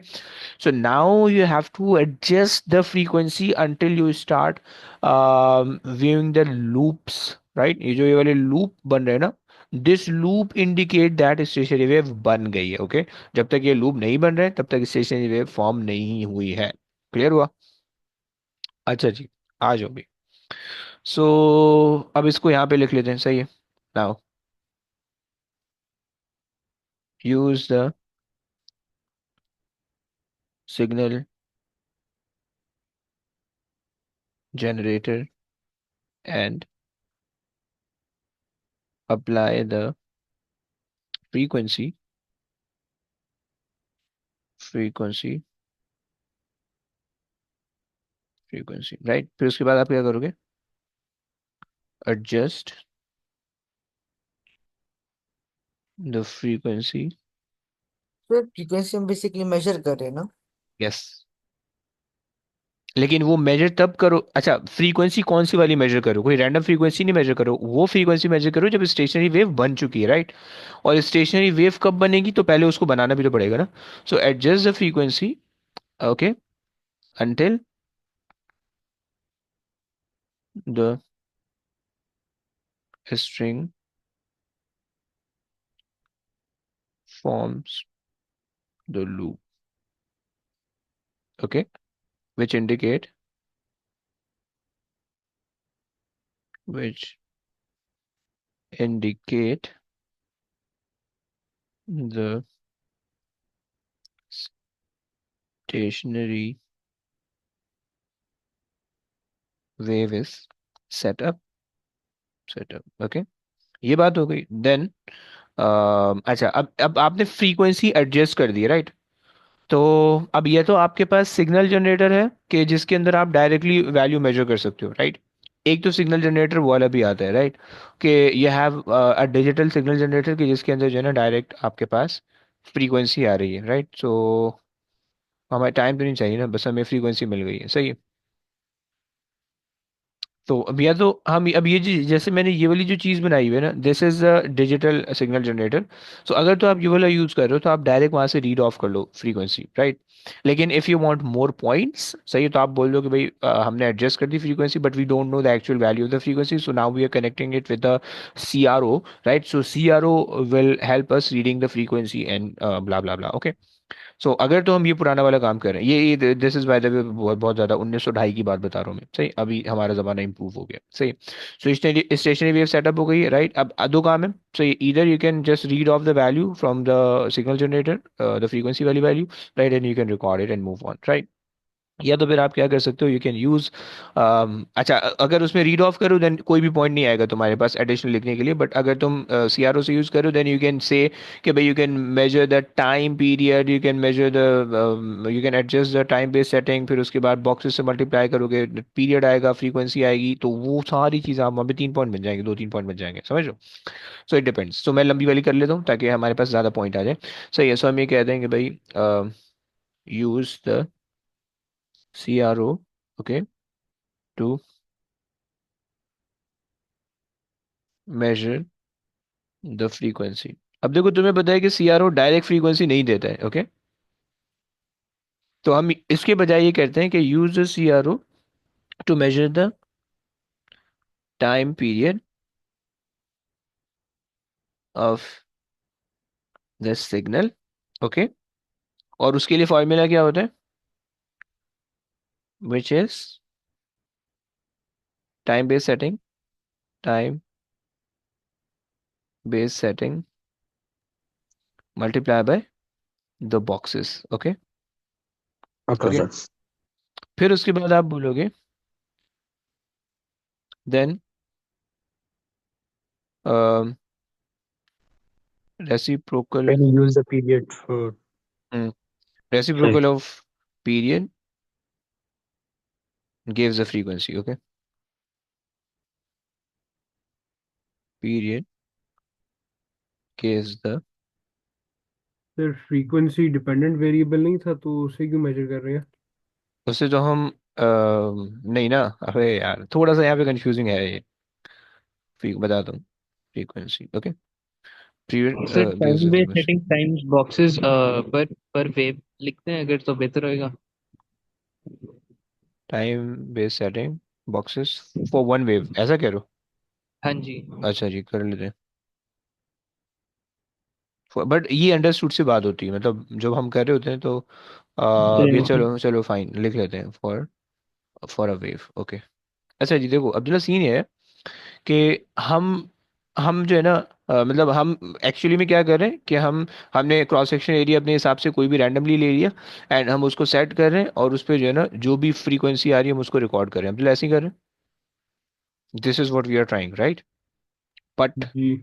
So now you have to adjust the frequency until you start viewing the loops, right, ये वाले लूप बन रहे हैं ना, this loop indicate that stationary wave बन गई है, ओके। जब तक ये लूप नहीं बन रहे तब तक स्टेशनरी वेव फॉर्म नहीं हुई है, क्लियर हुआ? अच्छा जी, आ जाओ भी। सो अब इसको यहाँ पे लिख लेते हैं, सही है, now use the signal generator and apply the frequency frequency frequency, right, फिर उसके बाद आप क्या करोगे, adjust the frequency, तो फ्रीक्वेंसी हम बेसिकली मेजर कर रहे हैं ना। yes, लेकिन वो मेजर तब करो, अच्छा फ्रीक्वेंसी कौन सी वाली मेजर करो, कोई रैंडम फ्रीक्वेंसी नहीं मेजर करो, वो फ्रीक्वेंसी मेजर करो जब स्टेशनरी वेव बन चुकी है, राइट, और स्टेशनरी वेव कब बनेगी, तो पहले उसको बनाना भी तो पड़ेगा ना, so adjust the frequency, okay, until the string forms the loop, okay, which indicate which indicate the stationary wave is set up, okay, ये बात हो गई। देन अच्छा, अब आपने फ्रीक्वेंसी एडजस्ट कर दी, राइट, तो अब ये तो आपके पास सिग्नल जनरेटर है कि जिसके अंदर आप डायरेक्टली वैल्यू मेजर कर सकते हो, राइट, एक तो सिग्नल जनरेटर वाला भी आता है, राइट, कि ये have a digital signal generator कि जिसके अंदर जो है ना डायरेक्ट आपके पास फ्रीक्वेंसी आ रही है, राइट, सो हमें टाइम तो नहीं चाहिए ना, बस हमें फ्रीक्वेंसी मिल गई है, सही है। तो अब या तो हम अब ये जैसे मैंने ये वाली जो चीज़ बनाई हुई है ना, this is a digital signal generator, so अगर तो आप ये वाला यूज़ कर रहे हो तो आप डायरेक्ट वहाँ से रीड ऑफ कर लो फ्रीक्वेंसी, राइट, लेकिन if you want more points, सही है, तो आप बोल दो कि भाई हमने एडजस्ट कर दी frequency but we don't know the actual value of the frequency, so now we are connecting it with the C R O, right, so C R O will help us reading the frequency and blah blah blah, okay. So अगर तो हम ये पुराना वाला काम कर रहे हैं, ये this is by the way बहुत बहुत ज्यादा 1902 की बात बता रहा हूँ मैं, सही, अभी हमारा जमाना इंप्रूव हो गया, सही। सो स्टेशनरी वेव सेटअप हो गई है, राइट, अब दो काम है, सो इधर you can just read off the value from the signal generator, the frequency वाली value, right, and you can record it and move on, right. या तो फिर आप क्या कर सकते हो, यू कैन यूज, अच्छा अगर उसमें रीड ऑफ करो देन कोई भी पॉइंट नहीं आएगा तुम्हारे पास एडिशनल लिखने के लिए, बट अगर तुम सीआरओ से यूज करो देन यू कैन से कि भाई you can major the time period, you can measure the, you can adjust the time based setting, फिर उसके बाद बॉक्सेस से मल्टीप्लाई करोगे, पीरियड आएगा, फ्रीक्वेंसी आएगी, तो वो सारी चीज़ आप वहाँ पे 3 पॉइंट बन जाएंगे, 2-3 पॉइंट बन जाएंगे, समझ लो। सो इट डिपेंड्स, तो मैं लंबी वाली कर लेता हूँ ताकि हमारे पास ज़्यादा पॉइंट आ जाए। सही है, सो हम ये कह देंगे भाई use the CRO, okay, to measure the frequency। अब देखो तुम्हें पता है कि CRO डायरेक्ट फ्रीक्वेंसी नहीं देता है, ओके, तो हम इसके बजाय ये कहते हैं कि use the CRO to measure the time period of the signal, okay, और उसके लिए फॉर्मूला क्या होता है, which is time based setting, time based setting multiply by the boxes, okay. Okay, okay, sir. फिर उसके बाद आप बोलोगे then reciprocal, Can you use the period for reciprocal right? of period gives the frequency, okay, period gives the, sir frequency dependent variable नहीं था तो उसे क्यों मेजर कर रहे हैं? उससे तो हम नहीं ना, अरे यार थोड़ा सा यहाँ पे कंफ्यूजिंग है ये, बताता हूँ, frequency, okay, period sir gives time the based frequency, setting times boxes पर वेव लिखते हैं अगर तो बेहतर होएगा। time based setting boxes for one wave, ऐसा कह रहे हो? हाँ जी। अच्छा जी, कर लेते हैं, बट ये अंडरस्टूड से बात होती है, मतलब जब हम कर रहे होते हैं तो अब ये चलो चलो फाइन लिख लेते हैं, फॉर अ वेव, ओके। अच्छा जी देखो अब्दुल्ला, सीन ये है कि हम जो है ना, मतलब हम एक्चुअली में क्या कर रहे हैं कि हमने क्रॉस सेक्शन एरिया अपने हिसाब से कोई भी रैंडमली ले लिया, एंड हम उसको सेट कर रहे हैं, और उस पर जो है ना जो भी फ्रीक्वेंसी आ रही है हम उसको रिकॉर्ड कर रहे हैं, मतलब ऐसे ही कर रहे हैं, this is what we are trying, right, but जी।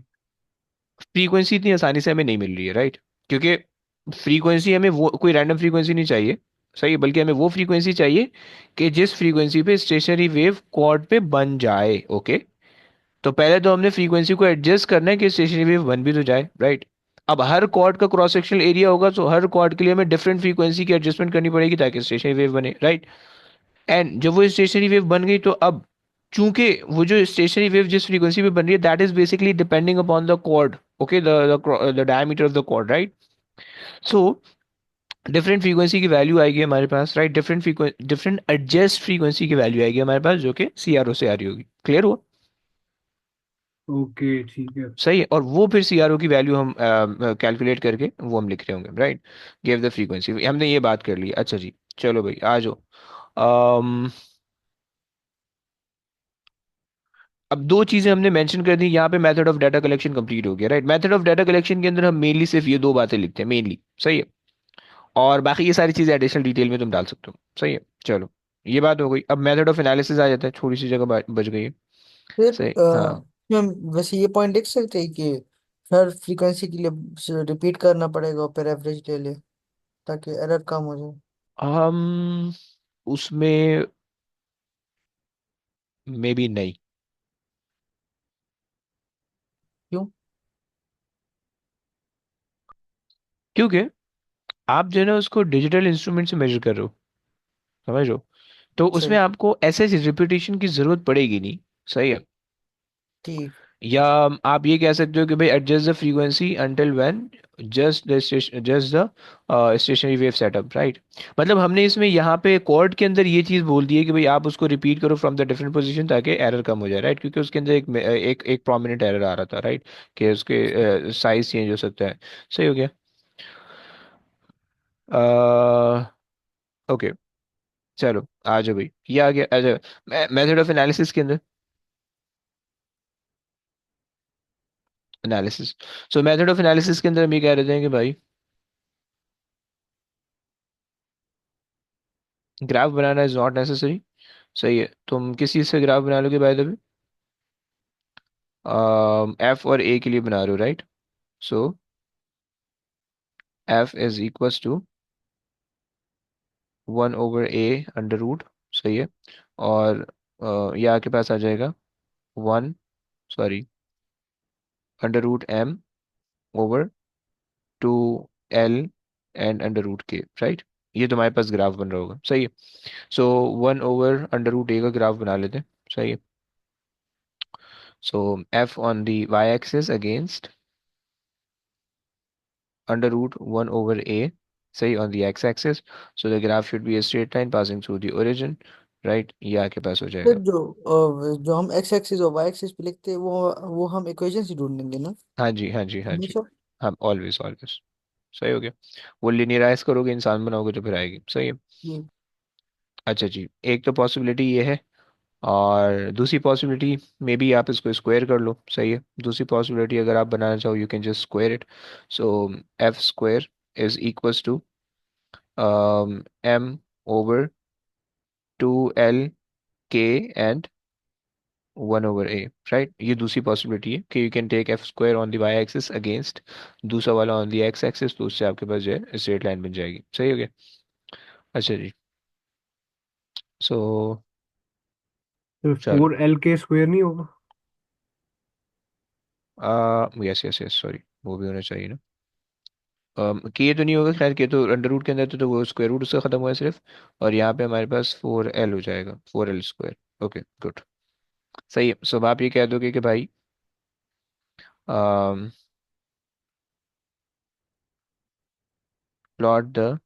फ्रीक्वेंसी इतनी आसानी से हमें नहीं मिल रही है, राइट, क्योंकि फ्रीक्वेंसी हमें वो कोई रैंडम फ्रीक्वेंसी नहीं चाहिए, सही है, बल्कि हमें वो फ्रीक्वेंसी चाहिए कि जिस फ्रीक्वेंसी पे स्टेशनरी वेव कॉर्ड पे बन जाए, ओके। तो पहले तो हमने फ्रीक्वेंसी को एडजस्ट करना है कि स्टेशनरी वेव बन भी तो जाए, राइट। अब हर कॉर्ड का क्रॉस सेक्शनल एरिया होगा, तो हर कॉर्ड के लिए हमें डिफरेंट फ्रीक्वेंसी की एडजस्टमेंट करनी पड़ेगी ताकि स्टेशनरी वेव बने, राइट। एंड जब वो स्टेशनरी वेव बन गई तो अब चूंकि वो जो स्टेशनरी वेव जिस फ्रीक्वेंसी पे बन रही है that is basically depending upon the cord, okay, the diameter of the cord, right. So different frequency की वैल्यू आएगी हमारे पास, राइट, डिफरेंट एडजस्ट फ्रीक्वेंसी की वैल्यू आएगी हमारे पास जो कि सीआरओ से आ रही होगी, क्लियर हुआ? ओके ठीक है। सही है, और वो फिर सीआरओ की वैल्यू हम कैलकुलेट करके वो हम लिख रहे होंगे, राइट, गिव द फ्रीक्वेंसी, हमने ये बात कर ली, अच्छा जी चलो भाई आ जाओ। अम, अब दो चीजें हमने मेंशन कर दी यहाँ पे, method of data collection complete हो गया, right. Method of data collection के अंदर हम मेनली सिर्फ ये दो बातें लिखते हैं मेनली, सही है, और बाकी ये सारी चीजें एडिशनल डिटेल में तुम डाल सकते हो, सही है, चलो ये बात हो गई। अब मेथड ऑफ एनालिसिस आ जाता है, थोड़ी सी जगह बच गई है, फिर सही, हाँ। हम वैसे ये पॉइंट देख सकते हैं कि हर फ्रीक्वेंसी के लिए रिपीट करना पड़ेगा और फिर एवरेज ले ले ताकि एरर कम हो जाए। हम उसमें मे बी नहीं, क्यों? क्योंकि आप जो है ना उसको डिजिटल इंस्ट्रूमेंट से मेजर कर रहे हो, समझ रहे हो, तो उसमें सही। आपको ऐसे रिपीटेशन की जरूरत पड़ेगी नहीं, सही है। ठीक। या आप ये कह सकते हो कि भाई adjust the frequency until when just the stationary wave setup, right. मतलब हमने इसमें यहाँ पे कोड के अंदर ये चीज बोल दी है कि भाई आप उसको रिपीट करो फ्रॉम द डिफरेंट पोजीशन ताकि एरर कम हो जाए, राइट, क्योंकि उसके अंदर एक प्रोमिनेंट एरर आ रहा था, राइट, कि उसके साइज चेंज हो सकता है, सही हो गया। ओके, चलो आ जाओ भाई, ये आ गया, अच्छा मेथड ऑफ एनालिसिस के अंदर, analysis, so method of analysis के अंदर हम ये कह रहे थे कि भाई graph banana is not necessary. सही है, तुम किस चीज़ से ग्राफ बना लोगे बाय द वे? एफ और ए के लिए बना रहे हो, right? So F is equals to 1/a under root. सही है। और ये आपके पास आ जाएगा 1, sorry, under root m over 2l and under root k, राइट? ये तुम्हारे पास ग्राफ बन रहा होगा, सही है। सो 1/√a का ग्राफ बना लेते हैं। सही है। सो f on the y axis against under root 1/a, सही, on the x axis. So the graph should be a straight line passing through the origin, right? ये आपके पास हो फिर जाएगा। जो हम एक्स एक्सिस और वाई एक्सिस पे लिखते हैं वो हम इक्वेशन से ढूंढेंगे ना हाँ जी, हाँ जी, हाँ जी। हमेशा। हाँ, ऑलवेज ऑलवेज। सही हो गया। वो लिनियराइज करोगे, इंसान बनाओगे तो फिर आएगी, सही है। जी। अच्छा जी, एक तो पॉसिबिलिटी ये है, और दूसरी पॉसिबिलिटी में भी आप इसको स्क्वायर कर लो। सही है। दूसरी पॉसिबिलिटी अगर आप बनाना चाहो, you can just square it. So F square is equals to m over 2l k and 1/a, right? ये दूसरी पॉसिबिलिटी है कि you can take F square on the Y axis against दूसरा वाला ऑन द एक्स एक्सिस, तो उससे आपके पास जो है स्ट्रेट लाइन बन जाएगी। सही हो गया। अच्छा जी। सो तो चलो, 4 LK² नहीं होगा? यस यस यस, सॉरी, वो भी होना चाहिए ना। के तो नहीं होगा, खैर के तो अंडर रूट के अंदर तो वो स्क्वायर रूट उसका खत्म हुआ है सिर्फ। और यहाँ पे हमारे पास 4l हो जाएगा, 4l स्क्वायर। Okay, good. सही है। सो अब आप ये कह दोगे कि भाई plot the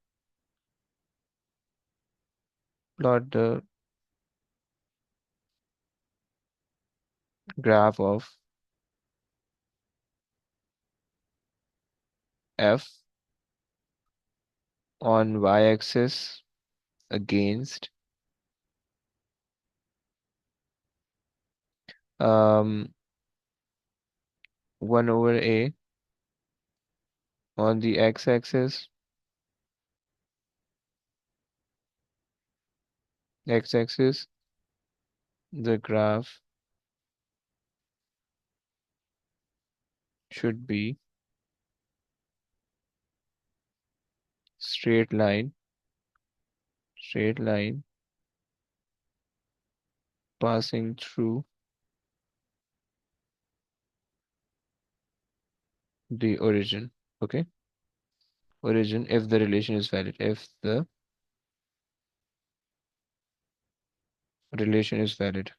plot the graph of f on y-axis against 1/a on the x-axis. X-axis, the graph should be straight line, straight line passing through the origin. Okay, origin if the relation is valid. If the relation is valid.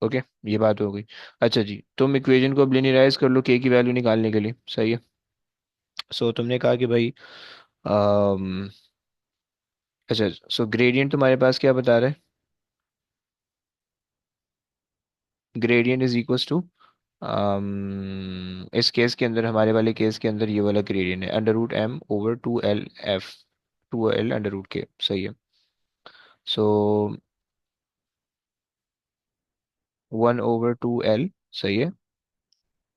Okay, ये बात हो गई। अच्छा जी, तुम equation को अब लिनियराइज कर लो के की वैल्यू निकालने के लिए। सही है। सो तुमने कहा कि भाई अम, अच्छा, सो ग्रेडियंट तुम्हारे पास क्या बता रहा है? ग्रेडियंट इज इक्वल्स टू, इस केस के अंदर, हमारे वाले केस के अंदर ये वाला ग्रेडियंट है under root m over 2l f, 2l under root K. सही है। सो 1/2l, सही है,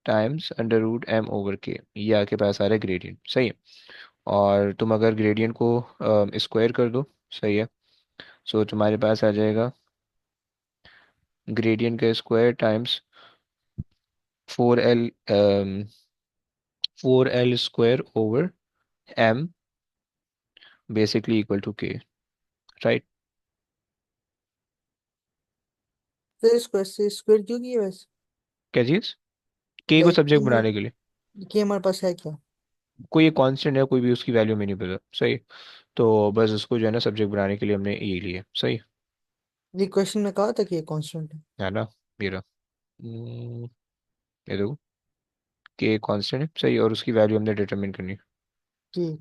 times under root m over K, ये आपके पास आ रहा है ग्रेडियंट। सही है। और तुम अगर ग्रेडियंट को स्क्वायर कर दो, सही है, सो तुम्हारे पास आ जाएगा ग्रेडियंट का square times 4l, 4l square over m basically equal to K, right? फिर इसको ऐसे स्क्वायर क्यों किया वैसे? क्या चीज? के को लाइक सब्जेक्ट बनाने के लिए। कि हमारे पास है क्या? कोई एक कांस्टेंट है, कोई भी, उसकी वैल्यू में नहीं पता। सही। तो बस उसको जो है ना सब्जेक्ट बनाने के लिए हमने ये लिया। सही ये क्वेश्चन में कहा था कि ये कांस्टेंट है। है ना? ये रहा। ये देखो, के कांस्टेंट है, सही, और उसकी वैल्यू हमने डिटरमिन करनी है। जी।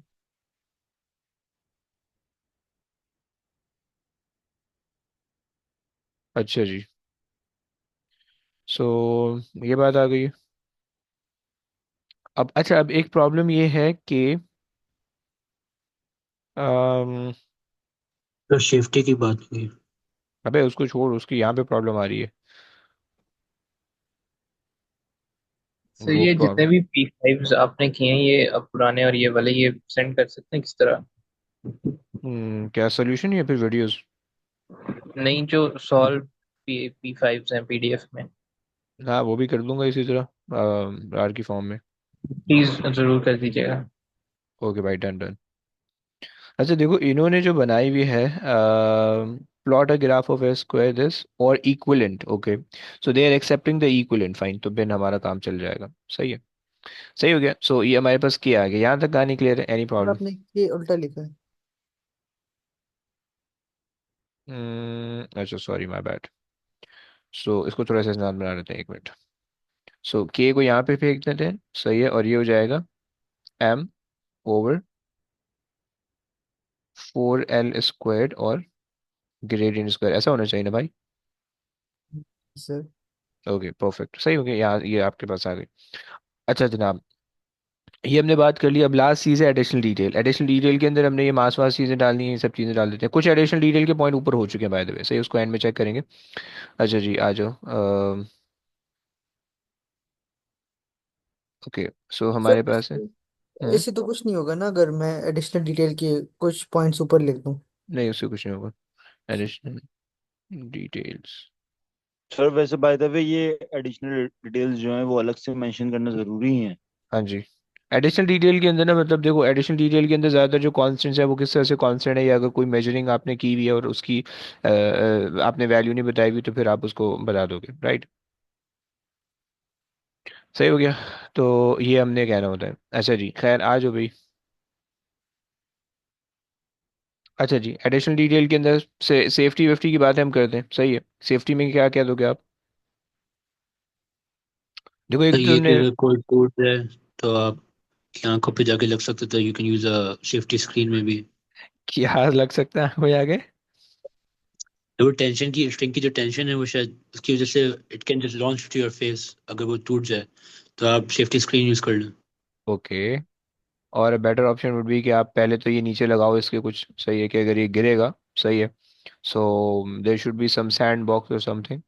अच्छा जी। सो ये बात आ गई है। अब अच्छा, अब एक प्रॉब्लम ये है कि अम, तो सेफ्टी की बात हुई। अबे उसको छोड़, उसकी यहाँ पे प्रॉब्लम आ रही है। सो वो ये जितने भी P5s आपने किए हैं ये अब पुराने और ये वाले ये सेंड कर सकते हैं किस तरह? क्या सोल्यूशन या फिर वीडियोस? नहीं, जो सॉल्व P5s हैं PDF में, हाँ वो भी कर दूंगा इसी तरह आर की फॉर्म में। प्लीज जरूर कर दीजिएगा। ओके भाई, डन डन। अच्छा देखो, इन्होंने जो बनाई हुई है, plot a graph of a square this और equivalent, okay, so they are accepting the equivalent, fine, तो बिन हमारा काम चल जाएगा। सही है, सही हो गया। सो ये हमारे पास क्या आ गया, यहाँ तक कहानी क्लियर है? एनी और प्रॉब्लम? आपने ये उल्टा लिखा है। अच्छा सॉरी, माय बैड। सो इसको थोड़ा सा आसान बना लेते हैं, एक मिनट। सो के को यहाँ पे फेंक देते हैं, सही है, और ये हो जाएगा m/4l² और ग्रेडियंट स्क्वायर, ऐसा होना चाहिए ना भाई? सर ओके परफेक्ट, सही हो गया, यहाँ ये आपके पास आ गई। अच्छा जनाब, ये हमने बात कर ली। अब लास्ट चीज़ है एडिशनल डिटेल। एडिशनल डिटेल के अंदर हमने ये मास वास चीज़ें डालनी है, ये सब चीज़ें डाल देते हैं। कुछ एडिशनल डिटेल के पॉइंट ऊपर हो चुके हैं बाय द वे, सही, उसको एंड में चेक करेंगे। अच्छा जी, आ जाओ। ओके, सो सर हमारे पास है। हम्म, ऐसे तो कुछ नहीं होगा ना अगर मैं एडिशनल डिटेल के कुछ पॉइंट्स ऊपर लिख दूं? नहीं उससे कुछ नहीं होगा। एडिशनल डिटेल्स, सर वैसे बाय द वे ये एडिशनल डिटेल्स जो हैं वो अलग से मेंशन करना जरूरी है? हाँ जी। एडिशनल डिटेल के अंदर ना, मतलब देखो, एडिशनल डिटेल के अंदर ज़्यादातर जो कॉन्स्टेंट्स है वो किस तरह से कॉन्स्टेंट है, या अगर कोई मेजरिंग आपने की हुई है और उसकी आपने वैल्यू नहीं बताई हुई, तो फिर आप उसको बता दोगे, राइट? सही हो गया। तो ये हमने कहना होता है। अच्छा जी, खैर आ जाओ भाई। अच्छा जी, एडिशनल डिटेल के अंदर से सेफ्टी वेफ्टी की बात हम करते हैं, सही है। सेफ्टी में क्या क्या दोगे आप? देखो एक तो तो ये कि तुमने अगर कोई टूट जाए तो आप आंखों पे जाके लग सकते, तो you can use a safety screen में भी। क्या लग सकता है कोई आगे? तो वो टेंशन की स्ट्रिंग की जो टेंशन है वो शायद उसकी वजह से it can just launch to your face, अगर वो टूट जाए तो आप सेफ्टी स्क्रीन यूज कर लें। ओके। और बेटर ऑप्शन वुड बी कि आप पहले तो ये नीचे लगाओ इसके कुछ, सही है, कि अगर ये गिरेगा, सही है, so there should be some sand box और समथिंग,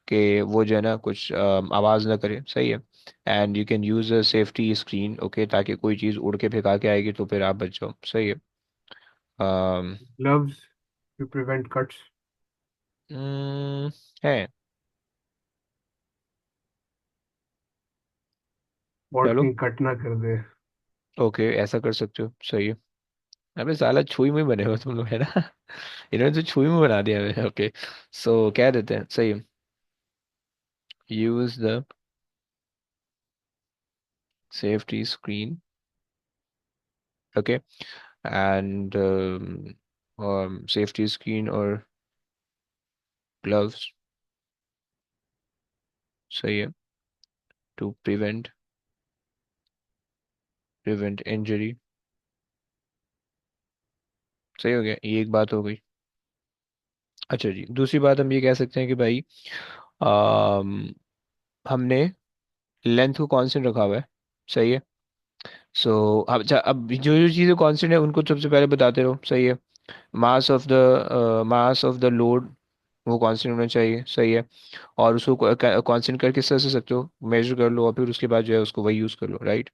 कि वो जो है ना कुछ आवाज़ ना करे, सही है। And you can use a safety screen, okay, ताकि कोई चीज़ उड़ के फेंका के आएगी तो फिर आप बच जाओ, सही है। अम, ग्लव्स टू प्रिवेंट कट्स। है। बॉट चलो, कहीं कट ना कर दे। ओके, ऐसा कर सकते हो, सही है। अबे साला छुई में बने हो तुम लोग, है ना? इन्होंने तो छुई में बना दिया है, ओके। सो क्या देते हैं, सही है, use the safety screen, okay, and safety screen और ग्लव्स, सही है, टू प्रिवेंट इंजरी, सही हो गया, ये एक बात हो गई। अच्छा जी, दूसरी बात हम ये कह सकते हैं कि भाई अम, हमने लेंथ को कांस्टेंट रखा हुआ है, सही है। सो अब अच्छा, अब जो जो चीज़ें कांस्टेंट है उनको सबसे पहले बताते रहो, सही है। मास ऑफ द लोड वो कांस्टेंट होना चाहिए, सही है। और उसको कांस्टेंट कर किस तरह से सकते हो, मेजर कर लो और फिर उसके बाद जो है उसको वही यूज़ कर लो, right?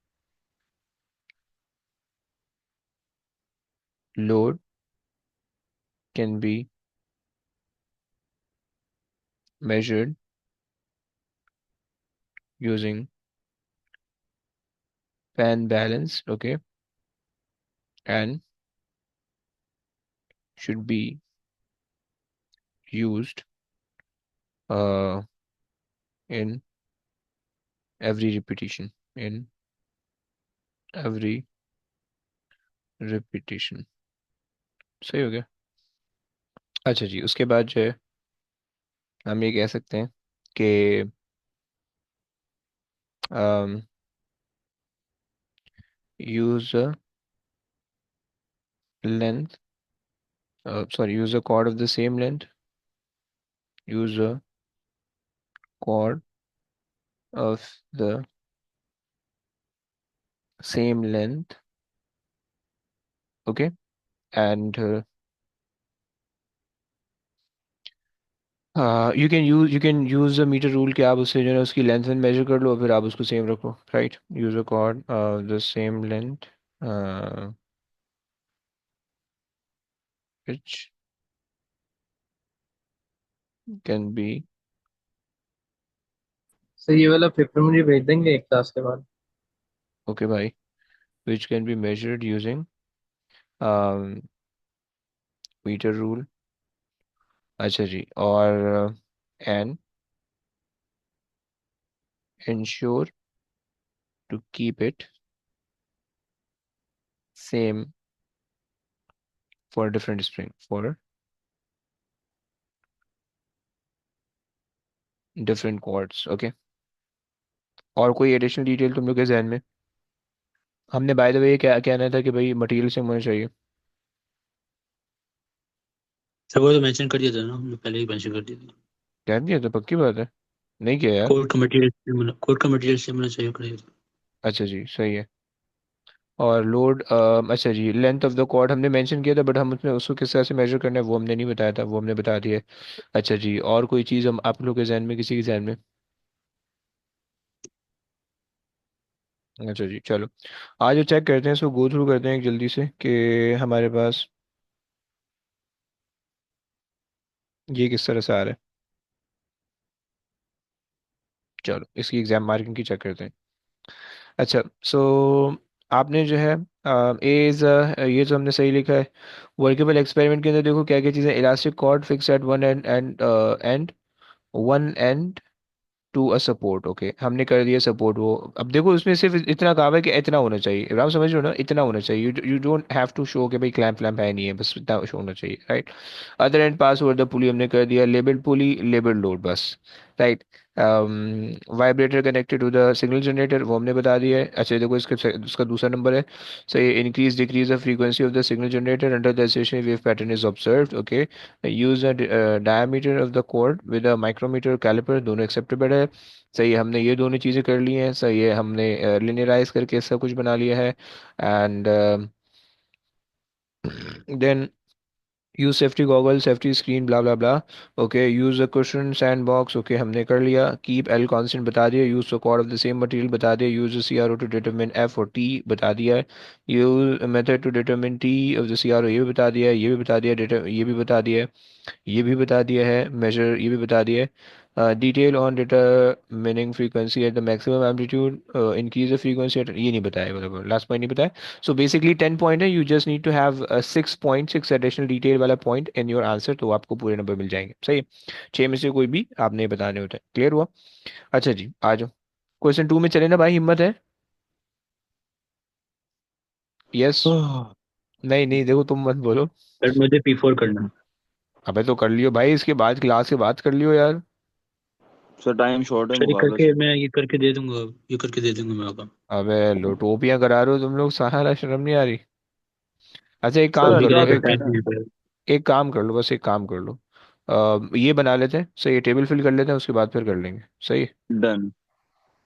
Load can be measured using fan balance, okay, and should be used uh, in every repetition, in every repetition, सही हो गया। अच्छा जी, उसके बाद जो है हम ये कह सकते हैं कि um, use a length, sorry, use a chord of the same length, use a chord of the same length, okay, and you can use the metre rule, कि आप उससे जो है उसकी लेंथ मेजर कर लो, फिर आप उसको सेम रखो, right? Use a cord the same length which can be, sir ये वाला पेपर मुझे भेज देंगे एक क्लास के बाद? ओके भाई, which can be measured using metre rule. अच्छा जी, और and ensure to keep it same for different spring for different chords, okay? और कोई एडिशनल डिटेल तुम लोग के जहन में? हमने बाय द वे क्या कहना था कि भाई मटेरियल सेम होना चाहिए। सर वो तो मेंशन कर दिया था ना, हमने पहले ही मेंशन कर दिया था। कह दिया तो पक्की बात है, नहीं किया यार? कोड का मटेरियल सेम होना चाहिए, कर दिया था। अच्छा जी, सही है। और लोड, अच्छा जी, लेंथ ऑफ द कॉर्ड हमने मेंशन किया था, बट हम उसमें उसको किस तरह से मेजर करना है वो हमने नहीं बताया था, वो हमने बता दिया है। अच्छा जी, और कोई चीज़ हम आप लोग के जहन में, किसी के जहन में? अच्छा जी, चलो आज चेक करते हैं, इसको गो थ्रू करते हैं एक जल्दी से, कि हमारे पास ये किस तरह से आ रहा है। चलो इसकी एग्जाम मार्किंग की चेक करते हैं। अच्छा, सो आपने जो है ए इज, ये जो हमने सही लिखा है। वर्केबल एक्सपेरिमेंट के अंदर देखो क्या क्या चीज़ें, elastic cord fix at one end and one end to a support, okay हमने कर दिया सपोर्ट वो। अब देखो उसमें सिर्फ इतना कहा है कि इतना होना चाहिए, राम समझ रहे हो ना, इतना होना चाहिए, you don't have to show कि भाई क्लैंप फ्लैम्प है नहीं है, बस इतना शो होना चाहिए, right? Other end pass over the pulley हमने कर दिया, लेबल्ड पुली लेबल्ड लोड बस, right? Vibrator connected to the signal generator वो हमने बता दिया है। अच्छा देखो इसका दूसरा नंबर है, सो ये increase decrease the frequency of the signal generator under the stationary wave pattern is observed, okay? Use the diameter of the cord with a micrometer calliper, दोनों एक्सेप्टेबल है। सही है, हमने ये दोनों चीज़ें कर ली हैं। सही है, हमने लिनियराइज करके सब कुछ बना लिया है। And then use safety goggle, safety screen, blah blah blah, okay? Use a cushion sand box, okay हमने कर लिया। कीप एल कांस्टेंट बता दिया। Use the cord of the same material बता दिया। Use C R O to determine F और T बता दिया है। Use method to determine T of the C R O, ये भी बता दिया है, ये भी बता दिया, ये भी बता दिया है, ये भी बता दिया है, मेजर ये भी बता दिया है। Detail on determining frequency at the maximum amplitude, increase the frequency at, ये नहीं बताया, मतलब लास्ट पॉइंट नहीं बताया। सो बेसिकली 10 पॉइंट है, you just need to have 6 point, 6 additional detail वाला पॉइंट इन योर आंसर, तो आपको पूरे नंबर मिल जाएंगे। सही है, 6 में से कोई भी आप नहीं बताने होते। क्लियर हुआ? अच्छा जी, आ जाओ क्वेश्चन 2 में चले ना भाई, हिम्मत है? यस? नहीं नहीं, देखो तुम मत बोलो। सर मुझे P4 करना है। अबे तो कर लियो भाई, इसके बाद क्लास के बाद कर लियो यार। सर टाइम शॉर्ट है सर ये मुकाबला करके से। मैं ये करके दे दूंगा, ये करके दे दूंगा मैं आपका। अबे लो टोपियां करा रहे हो तुम लोग, सहारा शर्म नहीं आ रही? अच्छा एक सर काम अभी कर क्या लो, क्या सर, एक टाइम करना है? नहीं है। एक काम कर लो, बस एक काम कर लो, ये बना लेते हैं, सही है, टेबल फिल कर लेते हैं, उसके बाद फिर कर लेंगे। सही है, डन।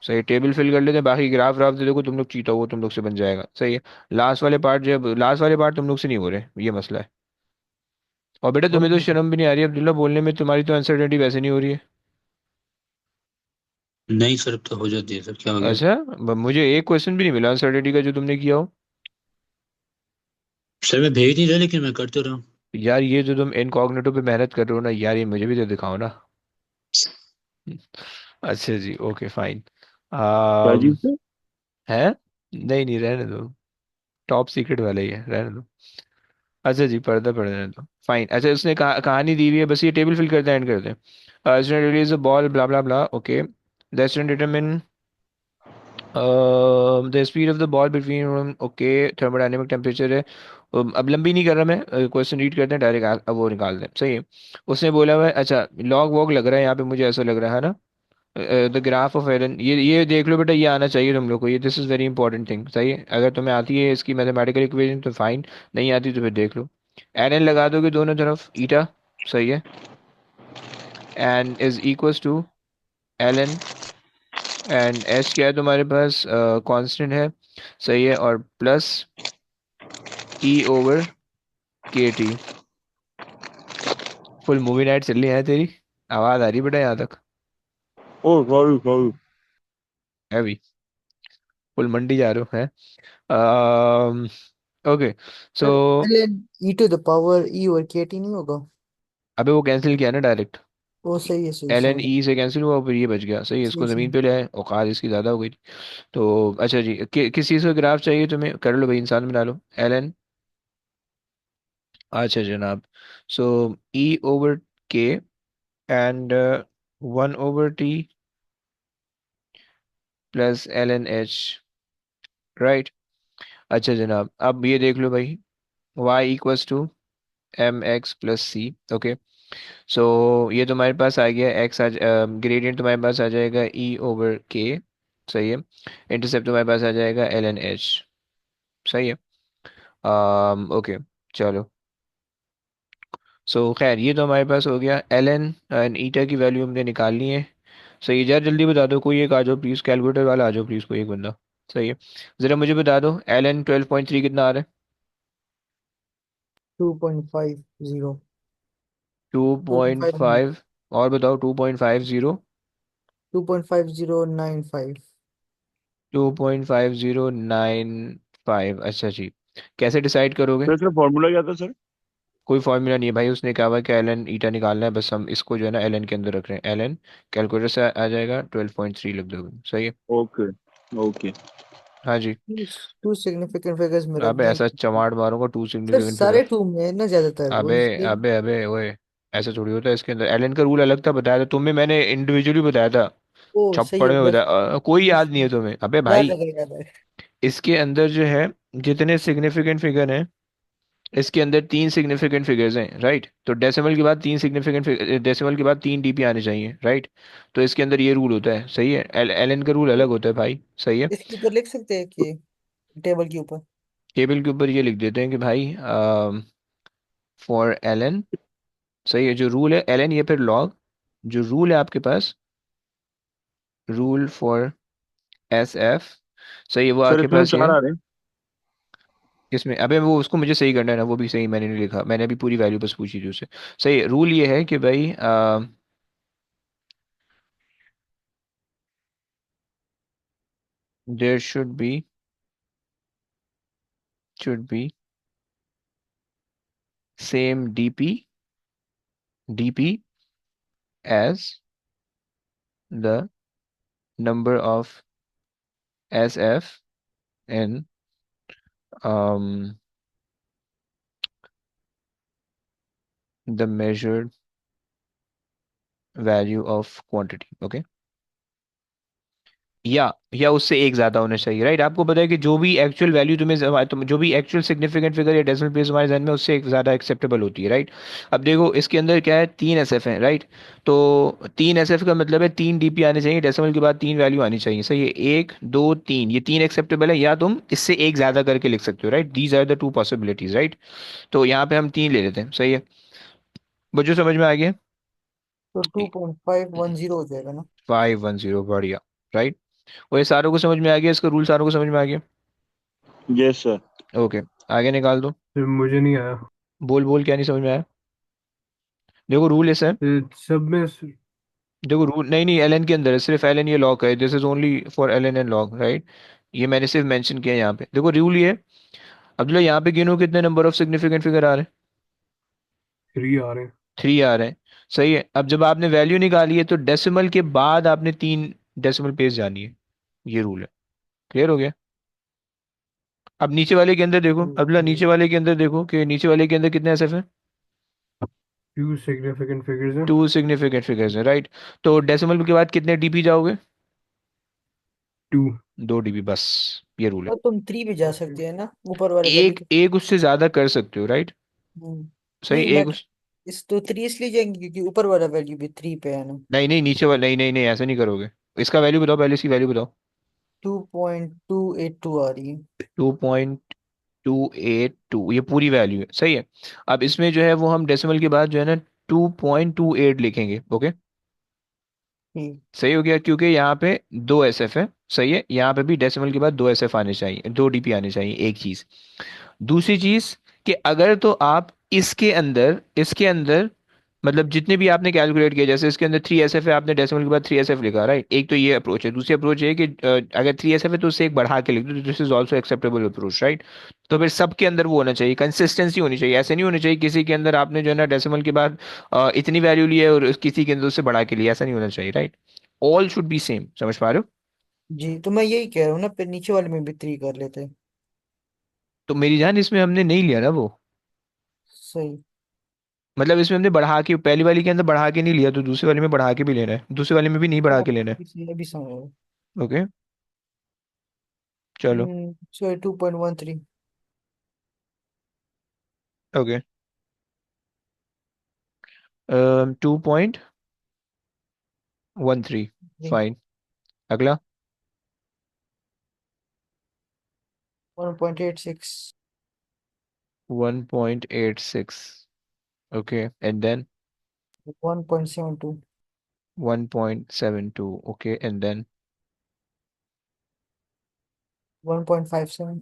सही है, टेबल फिल कर लेते हैं, बाकी ग्राफ व्राफ दे देखो तुम लोग, चीता वो तुम लोग से बन जाएगा। सही है, लास्ट वाले पार्ट, जब लास्ट वाले पार्ट तुम लोग से नहीं हो रहे, ये मसला है। और बेटा तुम्हें तो शर्म भी नहीं आ रही अब्दुल्ला बोलने में, तुम्हारी तो अनसर्टेनिटी वैसे नहीं हो रही है। नहीं सर, अब तो हो जाती है सर, क्या हो गया? अच्छा, मुझे एक क्वेश्चन भी नहीं मिला अनसर्टेनिटी का जो तुमने किया हो। सर मैं भेज नहीं रहा, लेकिन मैं कर तो रहा हूँ। यार ये जो तुम इनकॉग्निटो पे मेहनत कर रहे हो ना यार, ये मुझे भी तो दिखाओ ना। अच्छा जी, ओके फाइन। क्या um, चीज है? है, नहीं नहीं रहने दो, टॉप सीक्रेट वाला ही है, रहने दो। अच्छा जी, पर्दा पड़ने दो, फाइन। अच्छा उसने कहानी दी हुई है, बस ये टेबल फिल करते हैं, एंड करते हैं। Student release the ball, blah blah blah, okay? The student determine the speed of the ball between, okay? Thermodynamic temperature है। अब लंबी नहीं कर रहा मैं, क्वेश्चन रीड करते हैं डायरेक्ट, अब वो निकाल दें। सही है, उसने बोला हुआ है, अच्छा लॉग वॉग लग रहा है यहाँ पे, मुझे ऐसा लग रहा है ना? द ग्राफ ऑफ एरन, ये देख लो बेटा, ये आना चाहिए तुम लोग को, ये this is very important thing. सही है, अगर तुम्हें आती है इसकी मैथमेटिकल इक्वेशन तो फाइन, नहीं आती तो फिर देख लो। एन एन लगा दोगे दोनों तरफ, ईटा, सही है, N is equals to L N, and H क्या है तुम्हारे पास, कांस्टेंट है, सही है, और plus E over K T. Full movie night चल रही है तेरी। आवाज आ रही बेटा यहाँ तक? Oh sorry sorry. है भी, फुल मंडी जा रहे हो है? Okay so, sir ln e to the power e over kt नहीं होगा? अबे वो कैंसिल किया ना डायरेक्ट। वो सही है, सही एल एन समझ ई से कैंसिल हुआ, फिर ये बच गया, सही है, सही इसको समझ। जमीन पे ले आए, औकात इसकी ज्यादा हो गई थी। तो अच्छा जी, किस चीज़ का ग्राफ चाहिए तुम्हें, कर लो भाई, इंसान बना लो। एल एन, अच्छा जनाब, so E over K and 1/t plus L N H, right. अच्छा जनाब, अब ये देख लो भाई, y equals to M X plus C, okay. So ये तुम्हारे पास आ गया एक्स, ग्रेडियंट तुम्हारे पास आ जाएगा ई ओवर के, सही है। इंटरसेप्ट तुम्हारे पास आ जाएगा एल एन एच, सही है। ओके, चलो। सो खैर, ये तो हमारे पास हो गया, एल एन एंड ईटा की वैल्यू हमने निकालनी है। सही है, जरा जल्दी बता दो, कोई एक आ जाओ प्लीज़, कैलकुलेटर वाला आ जाओ प्लीज़, कोई एक बंदा। सही है, ज़रा मुझे बता दो एल एन 12.3 कितना आ रहा है? 2.50। Two two point five five और बताओ, 2.50? 2.5095। 2.5095, अच्छा जी। कैसे डिसाइड करोगे? तो इसका फॉर्मूला क्या था सर? कोई फॉर्मूला नहीं है भाई, उसने कहा हुआ कि एल एन ईटा निकालना है, बस हम इसको जो है ना एल एन के अंदर रख रहे हैं। एल एन कैलकुलेटर से आ जाएगा, 12.3 लिख दोगे, सही है। Okay okay. हाँ जी। टू सिग्निफिकेंट फिगर्स में रख अबे दें। ऐसा चमाट मारूंगा, टू सर सिग्निफिकेंट सारे फिगर। टू में है ना ज्यादातर, वो अबे इसलिए। अबे अबे ओए, ऐसा थोड़ी होता है, इसके अंदर एल एन का रूल अलग था, बताया था तुम्हें मैंने, इंडिविजुअली बताया था, ओ सही छप्पड़ है, में बस बताया, कोई याद नहीं है इसलिए तुम्हें? अबे याद भाई, आ गया, याद आ गया। इसके अंदर जो है जितने सिग्निफिकेंट फिगर हैं, इसके अंदर तीन सिग्निफिकेंट फिगर्स हैं, राइट। तो डेसिमल के बाद तीन सिग्निफिकेंट, डेसिमल के बाद तीन डीपी आने चाहिए, राइट। तो इसके अंदर ये रूल होता है, सही है, एल एन का रूल अलग होता है भाई, सही है। इसके ऊपर लिख सकते हैं कि टेबल के ऊपर। टेबल के ऊपर ये लिख देते हैं कि भाई, फॉर एल एन, सही है, जो रूल है एल एन, ये फिर लॉग, जो रूल है आपके पास, रूल फॉर एस एफ, सही है, वो सर आपके इसमें पास ये चार है। आ रहे हैं। इसमें अबे वो उसको मुझे सही करना है ना, वो भी सही मैंने नहीं लिखा, मैंने अभी पूरी वैल्यू बस पूछी थी उससे। सही है, रूल ये है कि भाई, there should be same DP as the number of S F in the measured value of quantity, okay. या उससे एक ज्यादा होना चाहिए, राइट। आपको पता है कि जो भी एक्चुअल वैल्यू जो भी एक्चुअल सिग्निफिकेंट फिगर या डेसिमल प्लेस हमारे जहन में, उससे एक ज्यादा एक्सेप्टेबल होती है, राइट। अब देखो इसके अंदर क्या है, तीन एस एफ है, राइट। तो तीन एस एफ का मतलब है तीन डीपी आने चाहिए, डेसिमल के बाद तीन वैल्यू आनी चाहिए, सही है। एक दो तीन, ये तीन एक्सेप्टेबल है, या तुम इससे एक ज्यादा करके लिख सकते हो, right. These are the two possibilities, right. तो यहाँ पे हम तीन ले लेते हैं, सही है। मुझे समझ में आ गया। तो 2.510 हो जाएगा ना? 510, बढ़िया, राइट। वो ये सारों को समझ में आ गया, इसका रूल सारों को समझ में आ गया। Yes sir. ओके, आगे निकाल दो। तो मुझे नहीं आया। बोल बोल, क्या नहीं समझ में आया? देखो रूल ऐसा है, सब में देखो रूल, नहीं नहीं, एल एन के अंदर है, सिर्फ एल एन, ये लॉग है, this is only for L N and log, right. ये मैंने सिर्फ मेंशन किया है यहाँ पे, देखो रूल ये है। अब्दुल्ला, यहाँ पे गिनो कितने नंबर ऑफ सिग्निफिकेंट फिगर आ रहे हैं? 3 आ रहे हैं। 3 आ रहे हैं, सही है। अब जब आपने वैल्यू निकाली है, तो डेसिमल के बाद आपने तीन डेसिमल प्लेस जानी है, ये रूल है। क्लियर हो गया? अब नीचे वाले के अंदर देखो अब्दुल्ला, नीचे वाले के अंदर देखो कि नीचे वाले के अंदर कितने एसएफ हैं? 2 सिग्निफिकेंट फिगर्स हैं। 2 सिग्निफिकेंट फिगर्स हैं, राइट। तो डेसिमल के बाद कितने डीपी जाओगे? 2। 2 डीबी, बस, ये रूल है। तो तुम 3 भी जा सकते हैं ना, ऊपर वाले वैल्यू एक के। एक उससे ज्यादा कर सकते हो, राइट। सही, नहीं मैं, एक उस, इस तो 3 इसलिए जाएंगे क्योंकि ऊपर वाला वैल्यू भी 3 पे है ना। नहीं नहीं, नीचे वाला नहीं, नहीं नहीं, ऐसे नहीं करोगे। इसका वैल्यू बताओ, पहले इसकी वैल्यू बताओ। 2.282 आ रही है। 2.282, ये पूरी वैल्यू है, सही है। अब इसमें जो है वो हम डेसिमल के बाद जो है ना 2.28 लिखेंगे, ओके। ठीक। सही हो गया, क्योंकि यहाँ पे दो एस एफ है, सही है। यहाँ पे भी डेसिमल के बाद दो एस एफ आने चाहिए, दो डीपी आने चाहिए, एक चीज। दूसरी चीज, कि अगर तो आप इसके अंदर मतलब जितने भी आपने कैलकुलेट किया, जैसे इसके अंदर 3SF है, आपने डेसिमल के बाद 3SF लिखा, राइट। एक तो ये अप्रोच है। दूसरी अप्रोच है कि अगर 3SF है तो उससे एक बढ़ा के लिख दो, this is also acceptable approach, right. तो फिर सबके अंदर वो होना चाहिए, कंसिस्टेंसी होनी चाहिए। ऐसे नहीं होनी चाहिए किसी के अंदर आपने जो है ना डेसिमल के बाद इतनी वैल्यू ली है और किसी के अंदर उससे बढ़ा के लिया, ऐसा नहीं होना चाहिए, right. All should be same, समझ पा रहे हो। जी, तो मैं यही कह रहा हूँ ना, फिर नीचे वाले में भी 3 कर लेते हैं। तो मेरी जान इसमें हमने नहीं लिया ना वो, सही। मतलब इसमें हमने बढ़ा के, पहली वाली के अंदर बढ़ा के नहीं लिया, तो दूसरी वाली में बढ़ा के भी लेना है, दूसरी वाली में भी नहीं बढ़ा हाँ, के लेना है। अभी समझ। ओके, चलो। सो 2.13। Okay, 2.13, fine. अगला। 1.86। 1.86, okay, and then 1.72। 1.72, okay, and then 1.57।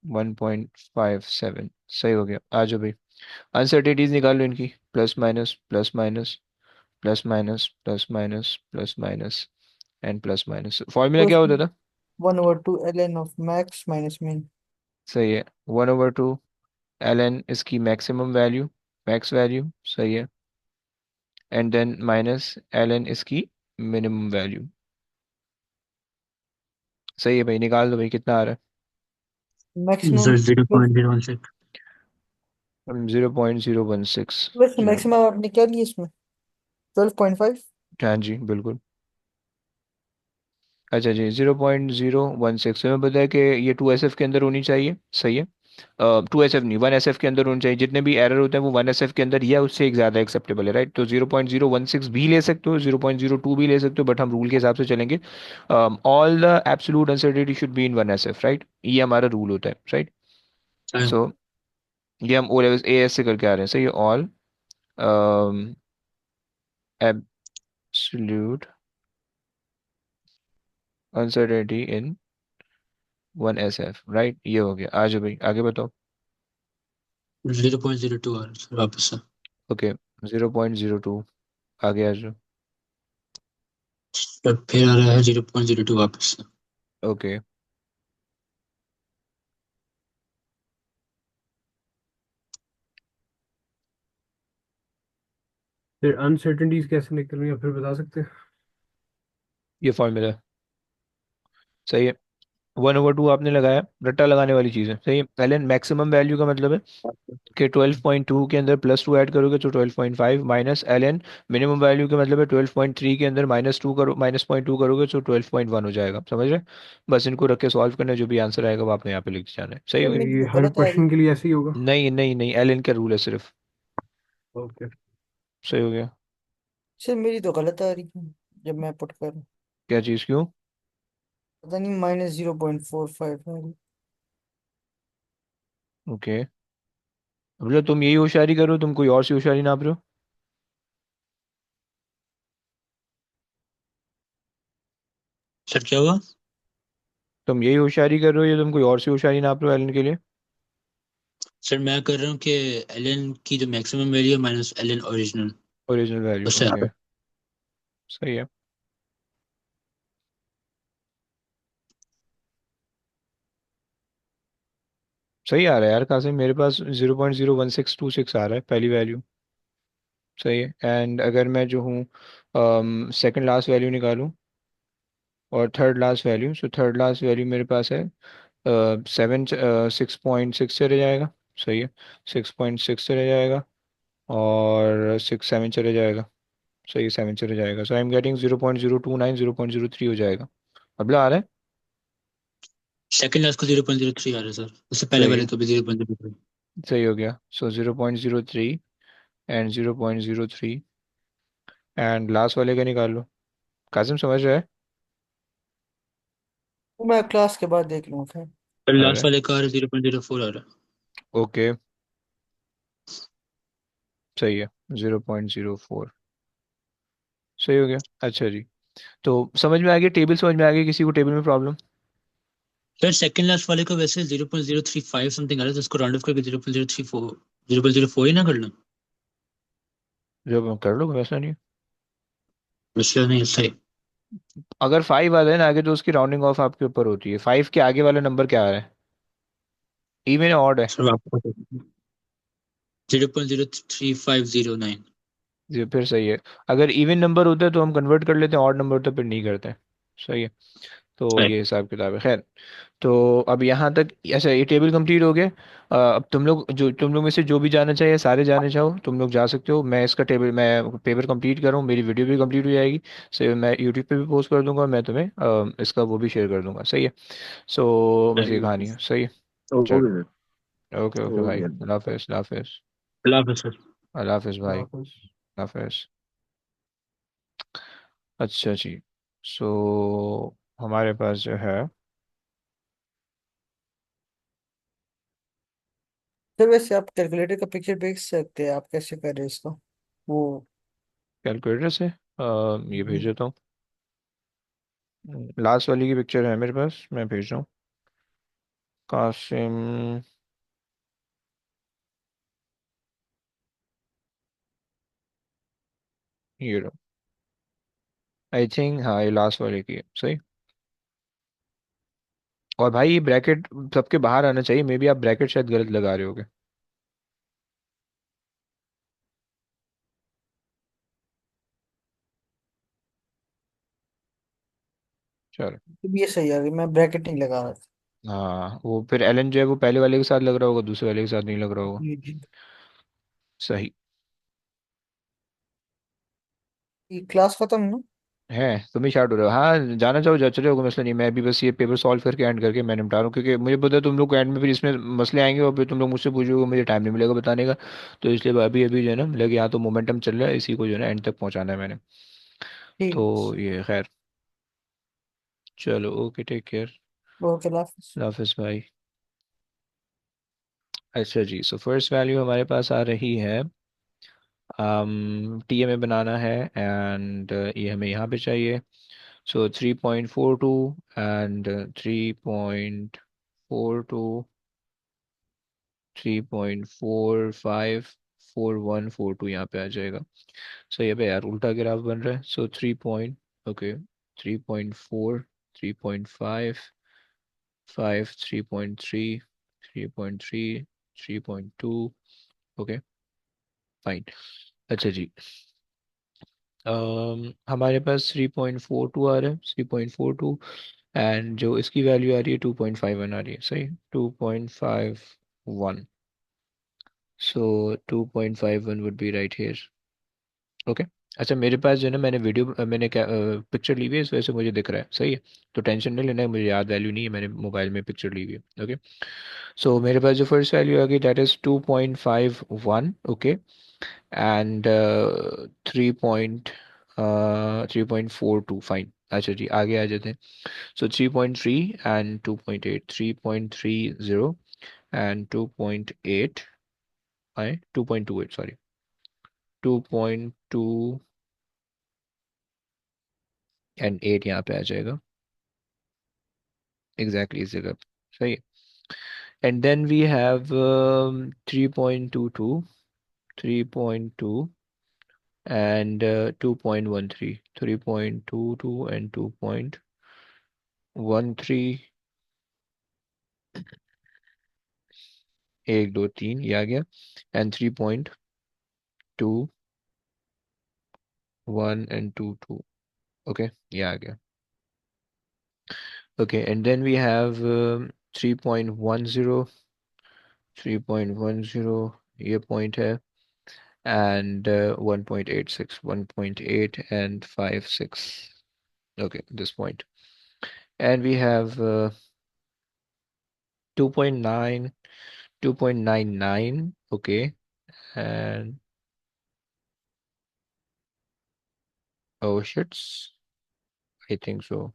1.57, सही हो गया। आ जाओ भाई, अनसर्टेनिटीज निकाल लो इनकी, plus minus plus minus plus minus plus minus plus minus and plus minus. Formula तो क्या होता उसमें था। 1/2 ln of max minus mean. सही है, 1/2 ln इसकी मैक्सिमम वैल्यू, मैक्स वैल्यू, सही है, एंड देन माइनस ln इसकी मिनिमम वैल्यू। सही है भाई, निकाल दो भाई, कितना आ रहा मैक्सिमम। सर 0.016। है। 0.016। वैसे जनाब, मैक्सिमम आपने क्या लिया इसमें? 12.5। हाँ जी बिल्कुल। अच्छा जी, 0.016 हमें बताया कि ये 2SF के अंदर होनी चाहिए, सही है। 2SF नहीं, 1SF के अंदर होनी चाहिए। जितने भी एरर होते हैं वो 1SF के अंदर या उससे एक ज़्यादा एक्सेप्टेबल है, राइट। तो 0.016 भी ले सकते हो, 0.02 भी ले सकते हो, बट हम रूल के हिसाब से चलेंगे। All the absolute uncertainty should be in 1SF, right, ये हमारा रूल होता है, राइट। हाँ, सो ये हम ओ लेवल AS से करके आ रहे हैं, सही है। ऑल एब्सोल्यूट अनसर्टेनिटी इन 1SF, राइट, ये हो गया। आ जाओ भाई, आगे बताओ। 0.02 आ रहा है सर वापस से। ओके, 0.02, आगे आ जाओ। सर फिर आ रहा है 0.02 वापस से। ओके, फिर अनसर्टेनिटीज कैसे निकल रही है, फिर बता सकते हैं? ये फॉर्मूला सही है। 1/2 आपने लगाया, रट्टा लगाने वाली चीज़ है, सही है। पहले मैक्सिमम वैल्यू का मतलब है कि 12.2 के अंदर +2 ऐड करोगे तो 12.5, माइनस LN मिनिमम वैल्यू का मतलब है 12.3 के अंदर -2 करो, -0.2 करोगे तो 12.1 हो जाएगा, समझ रहे। बस इनको रख के सॉल्व करना है, जो भी आंसर आएगा वो आपने यहाँ पे लिख जाना है, सही सर हो गया। मेरी ये तो हर गलत आ रही। क्वेश्चन के लिए ऐसे ही होगा? नहीं नहीं नहीं, LN का रूल है सिर्फ, ओके। सही हो गया। सर मेरी तो गलत आ रही है जब मैं पुट करूँ। क्या चीज़, क्यों। पता नहीं, -0.45 है। ओके, मतलब तुम यही होशियारी करो, तुम कोई और सी होशियारी नाप रहे हो। सर क्या हुआ? तुम यही होशियारी कर रहे हो या तुम कोई और सी होशियारी नाप रहे हो LN के लिए। सर मैं कर रहा हूँ कि एल की जो मैक्सिमम वैल्यू है minus L original, original value, उससे आ ओके, रहा सही है। सही आ रहा है यार कासिम, मेरे पास 0.01626 आ रहा है पहली वैल्यू, सही है। एंड अगर मैं जो हूँ सेकंड लास्ट वैल्यू निकालूं और third last value, so third last value मेरे पास है 6.6 चले जाएगा, सही है। 6.6 चले जाएगा और 6 7 चले जाएगा, सही है, 7 चले जाएगा। सो आई एम गेटिंग 0.029, 0.03 हो जाएगा। अगला आ रहा है। है। सेकंड लास्ट को 0.03 आ रहा है सर, उससे पहले सही वाले है, को भी 0.03। सही हो गया। सो 0.03 एंड 0.03 एंड लास्ट वाले का निकाल लो। कासिम समझ रहा है। वो मैं क्लास के बाद देख लूँगा फिर। सर लास्ट अरे, वाले का आ रहा है 0.04 आ रहा है। ओके, सही है, 0.04, सही हो गया। अच्छा जी, तो समझ में आ गया, टेबल समझ में आ गया, किसी को टेबल में प्रॉब्लम। सर सेकंड लास्ट वाले का वैसे 0.035 समथिंग आ रहा है, तो उसको राउंड ऑफ करके 0.034, 0.04 ही ना कर लो। जो मैं कर लूँगा वैसा नहीं। मुश्किल नहीं है, सही। अगर 5 आ जाए ना आगे तो उसकी राउंडिंग ऑफ आपके ऊपर होती है। 5 के आगे वाला नंबर क्या आ रहा है? इवन है ऑड है? सर आपको 0.03509। ये फिर सही है। अगर इवन नंबर होता है तो हम कन्वर्ट कर लेते हैं, ऑड नंबर होता है फिर नहीं करते। सही है। तो सही। ये हिसाब किताब है। खैर, तो अब यहाँ तक ऐसा ये टेबल कंप्लीट हो गया। अब तुम लोग में से जो भी जाना चाहिए, सारे जाने चाहो तुम लोग जा सकते हो। मैं इसका टेबल मैं पेपर कंप्लीट कर रहा हूँ, मेरी वीडियो भी कंप्लीट हो जाएगी। सो मैं यूट्यूब पे भी पोस्ट कर दूंगा, मैं तुम्हें इसका वो भी शेयर कर दूंगा। सही है। सो बस ये कहानी है। सही है। ओके चलो। सर। ओके ओके भाई, ओके। अल्लाह हाफिज़, अल्लाह हाफिज़। अल्लाह हाफ़िज़ सर। अल्लाह हाफिज़ भाई, वापस। अल्लाह हाफिज़। अच्छा जी। सो हमारे पास जो है सर वैसे आप कैलकुलेटर का पिक्चर भेज सकते हैं, आप कैसे कर रहे हैं इसको? वो कैलकुलेटर से ये भेज देता हूँ। लास्ट वाली की पिक्चर है मेरे पास, मैं भेज रहा हूँ। कासिम, ये आई थिंक हाँ ये लास्ट वाले की है। सही। और भाई ये ब्रैकेट सबके बाहर आना चाहिए, मे बी आप ब्रैकेट शायद गलत लगा रहे होगे। चलो। तो ये सही आ गया, मैं ब्रैकेट नहीं लगा रहा था। हाँ वो फिर एलन जो है वो पहले वाले के साथ लग रहा होगा, दूसरे वाले के साथ नहीं लग रहा होगा। जी जी। सही ये क्लास खत्म ना? है। तुम ही स्टार्ट हो रहे हो? हाँ जाना चाहो जा चले हो, कोई मसला नहीं। मैं भी बस ये पेपर सॉल्व करके एंड करके मैं निपटा रहा हूँ, क्योंकि मुझे पता है तुम लोग एंड में फिर इसमें मसले आएंगे और फिर तुम लोग मुझसे पूछोगे, मुझे टाइम नहीं मिलेगा बताने का। तो इसलिए अभी अभी जो है ना, लगे यहाँ तो मोमेंटम चल रहा है, इसी को जो है ना एंड तक पहुंचाना है मैंने। ठीक। तो ये खैर। चलो ओके, टेक केयर। ओके लाफिज। हाफिज भाई। अच्छा जी, सो फर्स्ट वैल्यू हमारे पास आ रही है, टी हमें बनाना है एंड ये हमें यहाँ पे चाहिए। सो 3.42 एंड 3.42, 3.454142 यहाँ पे आ जाएगा। सही है भाई यार, उल्टा ग्राफ बन रहा है। So okay, 3.4, 3.5, 3.3, 3.3, 3.2। Okay fine. अच्छा जी, हमारे पास 3.42 आ रहा है, 3.42। एंड जो इसकी वैल्यू आ रही है 2.51 आ रही है। सही, 2.51। So 2.51 would be right here. Okay. अच्छा मेरे पास जो है ना, मैंने क्या पिक्चर ली हुई है, इस वजह से मुझे दिख रहा है। सही है। तो टेंशन नहीं लेना है, मुझे याद वैल्यू नहीं है, मैंने मोबाइल में पिक्चर ली हुई है। ओके। सो मेरे पास जो फर्स्ट वैल्यू आ गई that is 2.51। Okay. And 3.42 fine. अच्छा जी आगे आ जाते हैं। सो 3.3 एंड 2.8, 3.30 एंड 2.8 आए, 2.28 सॉरी, 2.2 एंड 8 यहाँ पे आ जाएगा एग्जैक्टली इस जगह पे। सही है। And then we have 3.22, 3.2 and 2.13, 3.22 and 2.13। 1 2 3 ये आ गया। And 3.21 and 2 2। ओके ये आ गया। Okay and then we have 3.10, 3.10 ये पॉइंट है। And 1.86, 1.8 and 5 6। okay this point. And we have 2.9, 2.99. Okay. And oh shits, I think so,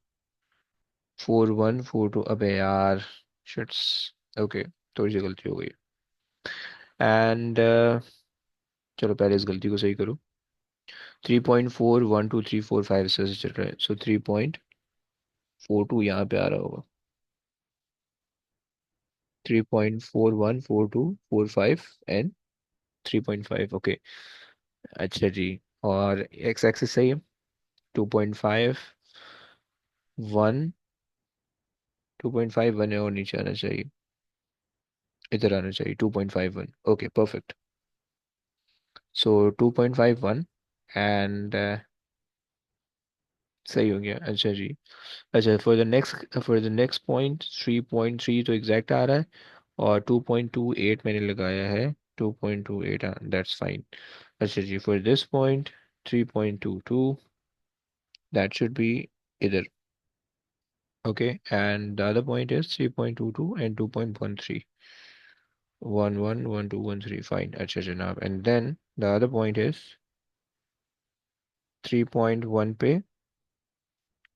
4142। अबे यार, shits। okay, थोड़ी सी गलती हो गई। एंड चलो पहले इस गलती को सही करो। 3.412345 से चल रहा है, सो 3.42 यहाँ पे आ रहा होगा। 3.414245 एंड 3.5। ओके। अच्छा जी। और एक्स एक्सिस सही है। 2.5 1, 2.5 1 है और नीचे आना चाहिए, इधर आना चाहिए 2.51। Okay perfect. सो 2.51 एंड सही हो गया। अच्छा जी। अच्छा फॉर द नेक्स्ट पॉइंट 3.3 तो एग्जैक्ट आ रहा है, और 2.28 मैंने लगाया है। 2.28, दैट्स फाइन। अच्छा जी, for this point 3.22, that should be इधर। Okay, and the other point is 3.22 and 2.13, 1 1 1 2 1 3, fine. अच्छा जनाब, and then the other point is 3.1 पे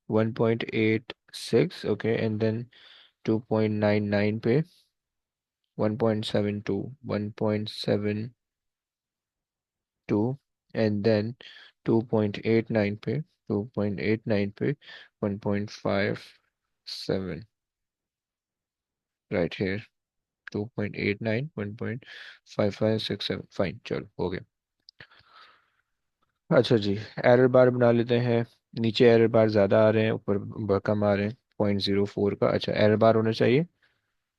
1.86, ओके, एंड देन 2.99 पे 1.72, 1.72, and then 2.89 पे 2.89 पे 1.57, right here, 2.89, 1.5567, फाइन, चलो हो गया। अच्छा जी, एरर बार बना लेते हैं। नीचे एरर बार ज़्यादा आ रहे हैं, ऊपर कम आ रहे हैं। 0.04 का, अच्छा एरर बार होना चाहिए,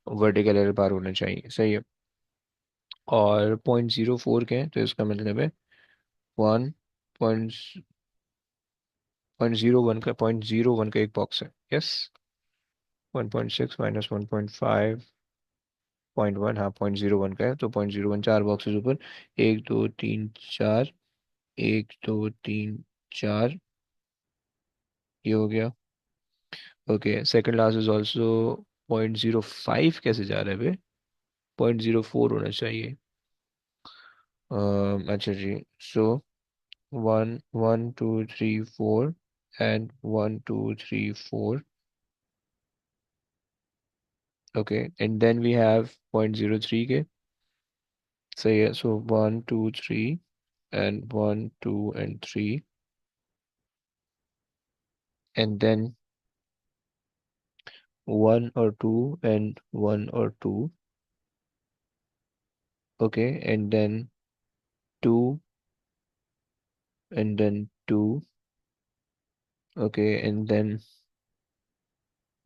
वर्टिकल एरर बार होना चाहिए, सही है। और 0.04 के हैं, तो इसका मतलब है 1.01 का एक बॉक्स है, यस। 1.6 माइनस 1.5, 0.1, हाँ 0.01 का है, तो 0.01 चार बॉक्सेस ऊपर। 1 2 3 4, 1 2 3 4, ये हो गया। Okay, second last is also 0.05, कैसे जा रहा है बे? 0.04 होना चाहिए। अच्छा जी, सो 1 1 2 3 4 and 1 2 3 4, okay, and then we have 0.03 के, सही है। सो 1 2 3 and 1 2 and 3, and then 1 or 2 and 1 or 2, okay, and then 2 and then 2, okay, and then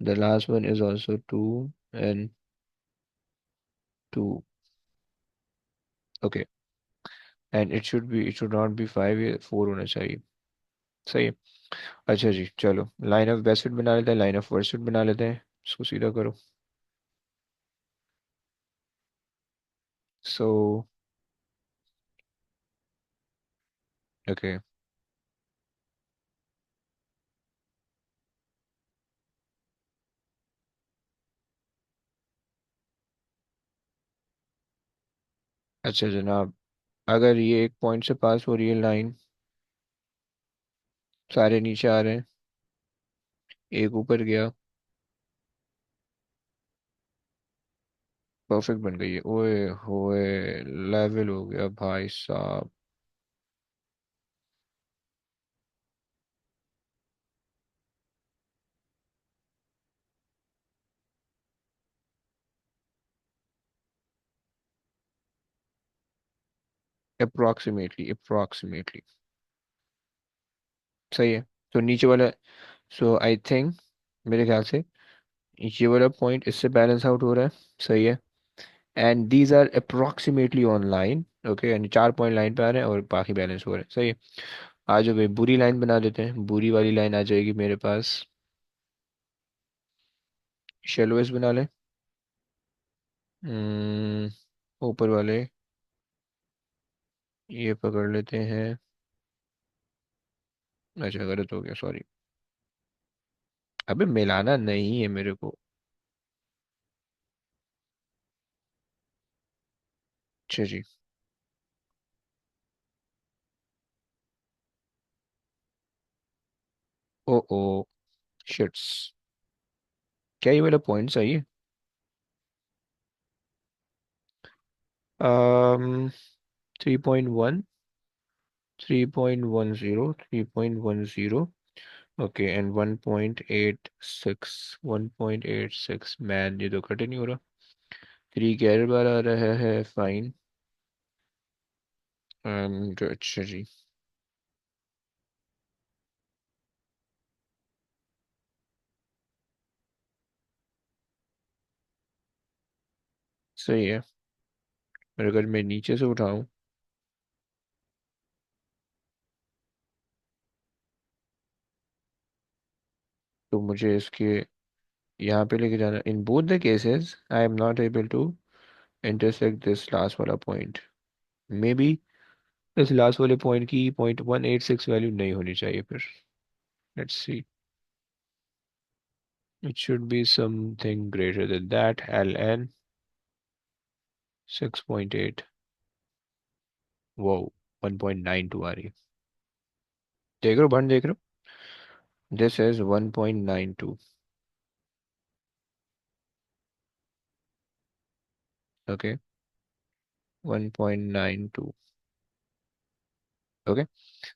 the last one is also 2 and 2, okay, and it should not be 5, ये 4 होना चाहिए, सही है। अच्छा जी, चलो लाइन ऑफ बेस्ट फिट बना लेते हैं, लाइन ऑफ वर्स्ट फिट बना लेते हैं, इसको सीधा करो। सो ओके, अच्छा जनाब, अगर ये एक पॉइंट से पास हो रही है लाइन, सारे नीचे आ रहे हैं, एक ऊपर गया, परफेक्ट बन गई है, ओए होए, लेवल हो गया भाई साहब। अप्रोक्सीमेटली सही है। तो नीचे वाला, सो आई थिंक, मेरे ख्याल से ये वाला पॉइंट इससे बैलेंस आउट हो रहा है, सही है। And these are approximately on line, okay, यानी 4 पॉइंट लाइन पे आ रहे हैं और बाकी बैलेंस हो रहे हैं, सही है। आ जाओ भाई, बुरी लाइन बना देते हैं, बुरी वाली लाइन आ जाएगी मेरे पास। शेलोएस बना लें। हम्म, ऊपर वाले ये पकड़ लेते हैं। अच्छा गलत हो गया, सॉरी। अबे मिलाना नहीं है मेरे को। अच्छा जी। ओ ओ शिट्स, क्या ये वाला पॉइंट सही है? um 3.1, 3.10, 3.10, ओके, एंड 1.86, 1.86, मैन ये तो कट ही नहीं हो रहा। 3 के एरर बार आ रहा है, फाइन। एंड अच्छा जी, सही है। पर अगर मैं नीचे से उठाऊं तो मुझे इसके यहाँ पे लेके जाना। In both the cases I am not able to intersect this last वाला पॉइंट। मे बी इस लास्ट वाले पॉइंट की 0.186 वैल्यू नहीं होनी चाहिए फिर। Let's see, it should be something greater than that। ln 6.8, वो 1.92 आ रही है। देख रहे हो बन, देख रहे हो, this is 1.92। Okay, 1.92। Okay,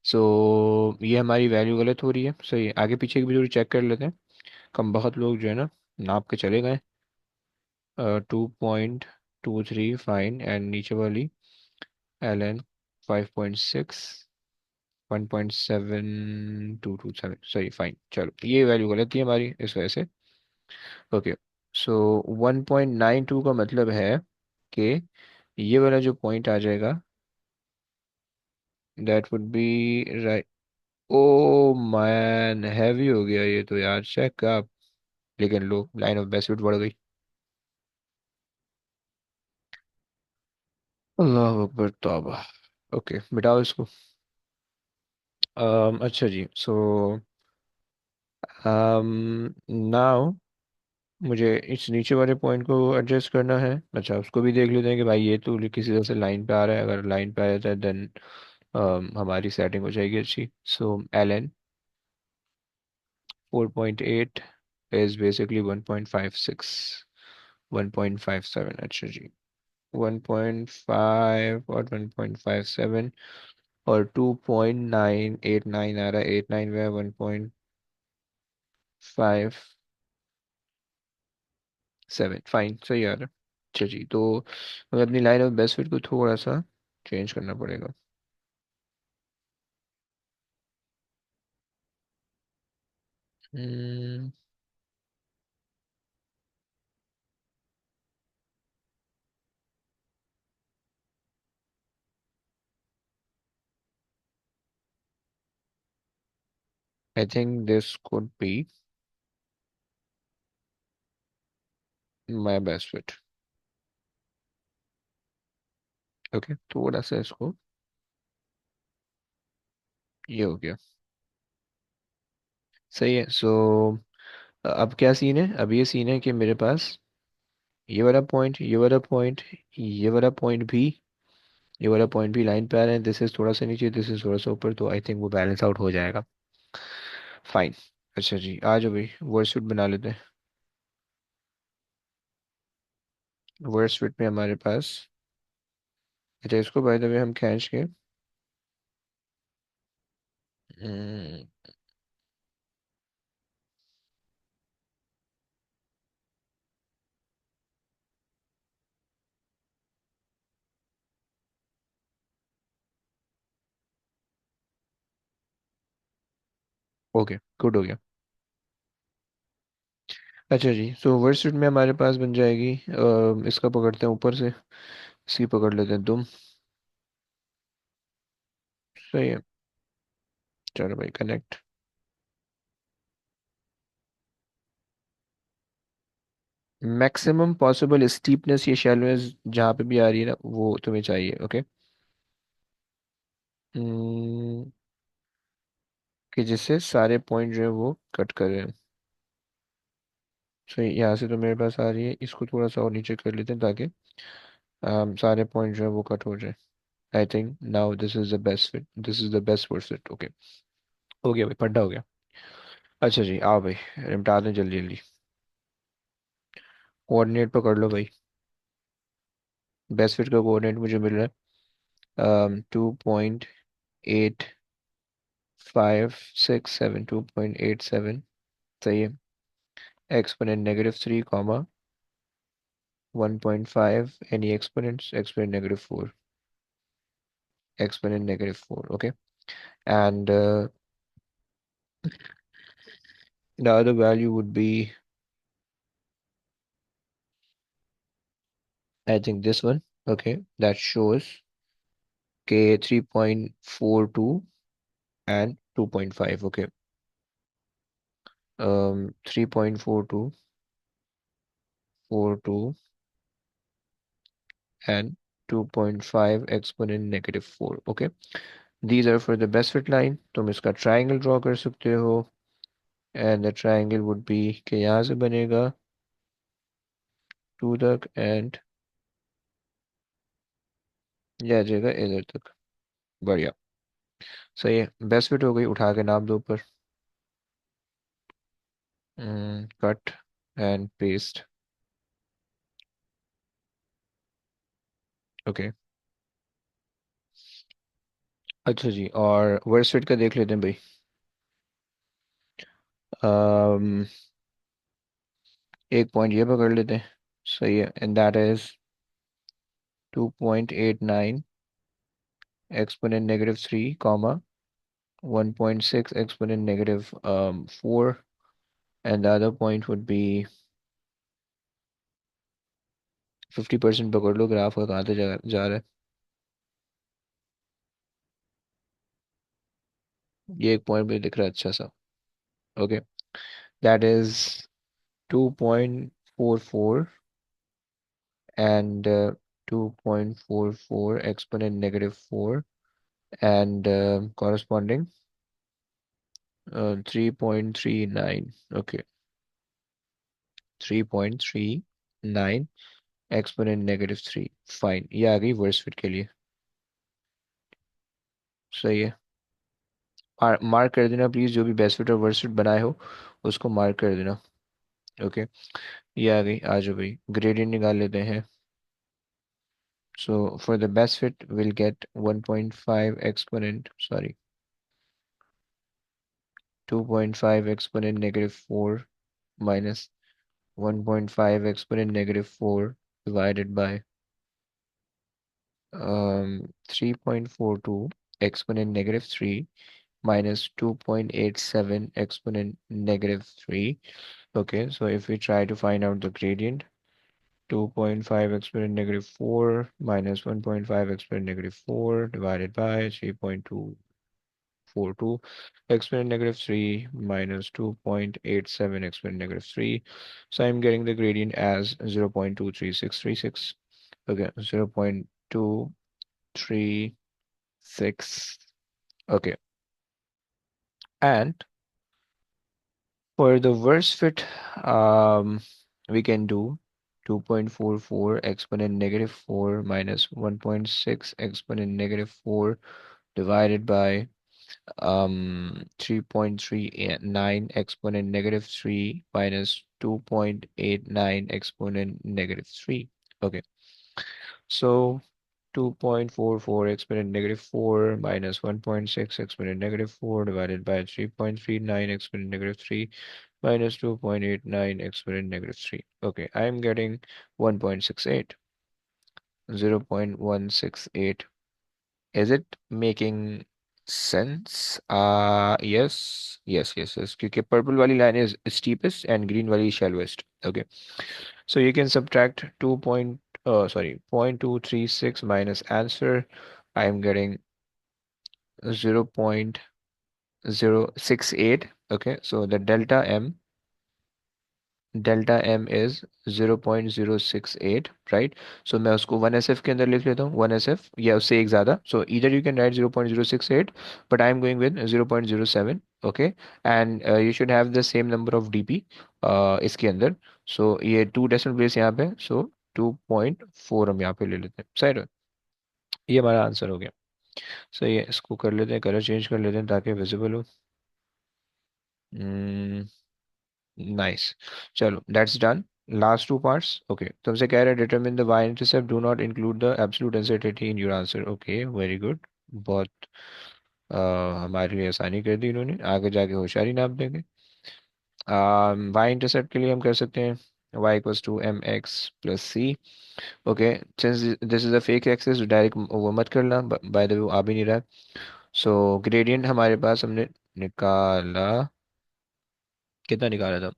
so ये हमारी वैल्यू गलत हो रही है। सही है, आगे पीछे की भी थोड़ी चेक कर लेते हैं। कम बहुत लोग जो है ना नाप के चले गए। 2.23 फाइन, एंड नीचे वाली ln 5.6, 1.7227। सही, फाइन। चलो ये वैल्यू गलत थी हमारी इस वजह से। ओके, सो 1.92 का मतलब है कि ये वाला जो पॉइंट आ जाएगा that would be right. Oh man, heavy हो गया ये तो यार, चेक आप। लेकिन लो, लाइन ऑफ बेसिट बढ़ गई। अल्लाह अकबर तौबा। ओके, मिटाओ इसको। अच्छा जी, सो नाउ मुझे इस नीचे वाले पॉइंट को एडजस्ट करना है। अच्छा, उसको भी देख लेते हैं कि भाई ये तो किसी तरह से लाइन पे आ रहा है। अगर लाइन पे आ जाता है देन हमारी सेटिंग हो जाएगी अच्छी। सो ln 4.8 इज बेसिकली 1.56, 1.57। अच्छा जी, 1.5 और 1.57 और 2.989 आ रहा है। 89 में 1.57, फाइन, सही आ रहा है। अच्छा जी, तो हमें अपनी लाइन ऑफ बेस्ट फिट को थोड़ा सा चेंज करना पड़ेगा। I think this could be my best fit. Okay, थोड़ा सा इसको, ये हो गया। सही है। सो अब क्या सीन है? अब ये सीन है कि मेरे पास ये वाला पॉइंट, ये वाला पॉइंट, ये वाला पॉइंट भी, ये वाला पॉइंट भी लाइन पे आ रहे हैं। दिस इज थोड़ा सा नीचे, दिस इज थोड़ा सा ऊपर, तो आई थिंक वो बैलेंस आउट हो जाएगा। फाइन। अच्छा जी, आ जाओ भाई, वर्स्ट फिट बना लेते हैं। वर्स्ट फिट में हमारे पास, अच्छा इसको बाय द वे हम खींच के, ओके, गुड हो गया। अच्छा जी, सो वर्स्ट फिट में हमारे पास बन जाएगी, इसका पकड़ते हैं ऊपर से, इसकी पकड़ लेते हैं दुम। सही है, चलो भाई कनेक्ट। मैक्सिमम पॉसिबल स्टीपनेस ये शैलोनेस जहाँ पे भी आ रही है ना, वो तुम्हें चाहिए। ओके, कि जिससे सारे पॉइंट जो है वो कट कर रहे हैं। सही, यहाँ से तो मेरे पास आ रही है, इसको थोड़ा सा और नीचे कर लेते हैं ताकि सारे पॉइंट जो है वो कट हो जाए। I think now this is the best fit, this is the best word fit. Okay, हो गया भाई, पड्डा हो गया। अच्छा जी, आओ भाई, निपटा दें जल्दी जल्दी। कोऑर्डिनेट पकड़ लो भाई। बेस्ट फिट का कोऑर्डिनेट मुझे मिल रहा है 2.8567, 2.87। सही है। Exponent -3 comma 1.5, any exponents, exponent -4। exponent -4. Okay, and the other value would be, I think, this one. Okay, that shows k 3.42 and 2.5. Okay, 3.42, 42, and 2.5 exponent -4. Okay, these are for the best fit line. तुम इसका triangle draw कर सकते हो, and the triangle would be कि यहाँ से बनेगा 2 तक and यह आ जाएगा इधर तक। बढ़िया, सही है, बेस्ट फिट हो गई। उठा के नाप दो ऊपर, कट एंड पेस्ट। ओके, अच्छा जी, और वर्स्ट फिट का देख लेते हैं भाई। um, एक पॉइंट ये पकड़ लेते हैं, सही है, and that is 2.89 exponent -3 comma 1.6 exponent -4, and the other point would be 50%। पकड़ लो ग्राफ का, कहाँ तक जा रहा है। ये एक पॉइंट मुझे दिख रहा है अच्छा सा। Okay, that is 2.44 and 2.44 exponent -4 and corresponding 3.39। okay, 3.39 exponent -3। Fine, ये आ गई वर्स फिट के लिए। सही है, मार्क कर देना प्लीज, जो भी बेस्ट फिट और वर्स्ट फिट बनाए हो उसको मार्क कर देना। ओके, ये आ गई। आ जाओ भाई, ग्रेडियंट निकाल लेते हैं। So for the best fit, we'll get 1.5 exponent, sorry, 2.5 exponent -4 minus 1.5 exponent -4 divided by 3.42 exponent -3 minus 2.87 exponent -3. Okay, so if we try to find out the gradient, 2.5 exponent -4 minus 1.5 exponent -4 divided by 3.242 exponent -3 minus 2.87 exponent -3. So I'm getting the gradient as 0.23636. Okay, 0.236. Okay, and for the worst fit, we can do 2.44 exponent -4 minus 1.6 exponent -4 divided by 3.39 exponent -3 minus 2.89 exponent -3. Okay, so 2.44 exponent -4 minus 1.6 exponent -4 divided by 3.39 exponent -3 minus 2.89 exponent -3. Okay, I am getting 1.68, 0.168. Is it making sense? Yes. क्योंकि purple वाली line is steepest and green वाली shallowest. Okay, so you can subtract 0.236 minus answer. I am getting 0.068. Okay, so the delta m is 0.068, right? So मैं उसको 1SF के अंदर लिख लेता हूँ, 1SF या उससे एक ज़्यादा। So either you can write 0.068, but I am going with 0.07। okay, and you should have the same number of DP इसके अंदर। so ये 2 डेसिमल प्लेस यहाँ पे, so 2.4 हम यहाँ पे ले लेते हैं। सही है, ये हमारा आंसर हो गया। सही है, इसको कर लेते हैं, कलर चेंज कर लेते हैं ताकि विजिबल हो। नाइस, चलो that's done. Last two parts. Okay, तुमसे कह रहे हैं determine the y intercept, do not include the absolute uncertainty in your answer. Okay, very good, बहुत हमारे लिए आसानी कर दी इन्होंने, आगे जाके होशियारी नाप देंगे। वाई इंटरसेप्ट के लिए हम कर सकते हैं y equals to mx plus c. Okay, since this is a fake axis, direct वो मत करना, बाय द वे वो आ भी नहीं रहा है। सो ग्रेडियंट हमारे पास हमने निकाला, कितना निकाला था,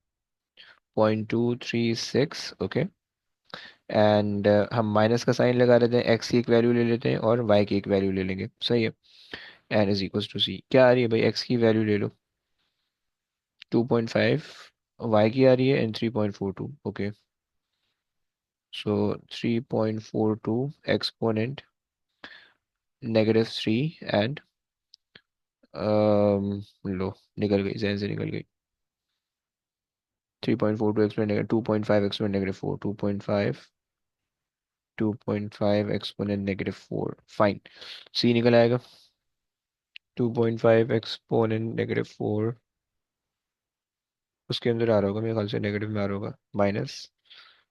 0.236। ओके, एंड हम माइनस का साइन लगा लेते हैं, एक्स की एक वैल्यू ले लेते हैं और वाई की एक वैल्यू ले लेंगे, सही है। एन इज इक्वल्स टू सी, क्या आ रही है भाई, एक्स की वैल्यू ले लो 2.5, वाई की आ रही है and 3.42। Okay, so 3.42 exponent -3 and लो, निकल गई, जहन से निकल गई। 3.42 exponent negative 2.5 exponent -4, 2.5 exponent -4, fine. C निकल आएगा, 2.5 एक्सपोनेंट -4, उसके अंदर आ रहा होगा मेरे ख्याल से, नेगेटिव में आ रहा होगा, minus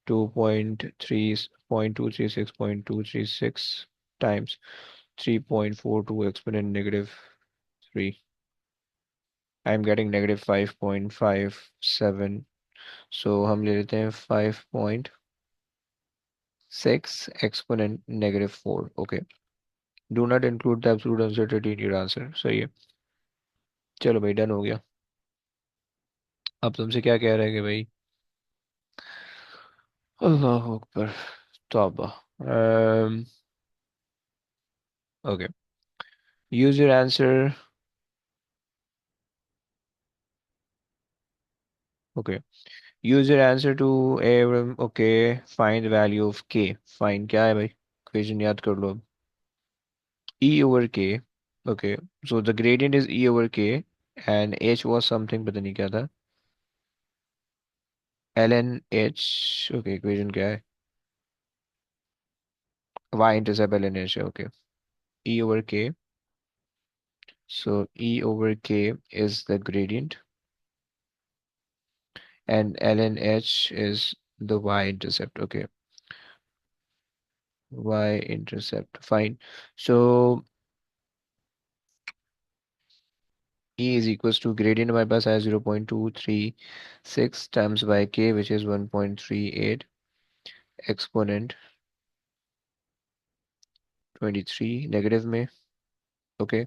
2.36 times 3.42 exponent -3, I am getting -5.57। सो हम ले लेते हैं 5.6 exponent -4। Okay, do not include the absolute uncertainty in your answer, सही है। चलो भाई, डन हो गया। अब तुमसे क्या कह रहे हैं कि भाई, अल्लाह अकबर, तौबा। Okay, use your answer. Okay, use your answer to एवरम। Okay, find value of K. Find क्या है भाई, इक्वेशन याद कर लो अब, E over K. Okay, so the gradient is E over K and H was something, पता नहीं क्या था, L N H. Okay, equation क्या है, Y intercept L N H है। Okay, E over K, so E over K is the gradient and ln H is the y-intercept. Okay, y-intercept, fine. So E is equals to gradient हमारे पास आया 0.236 times by K which is 1.38 exponent 23 negative में। Okay,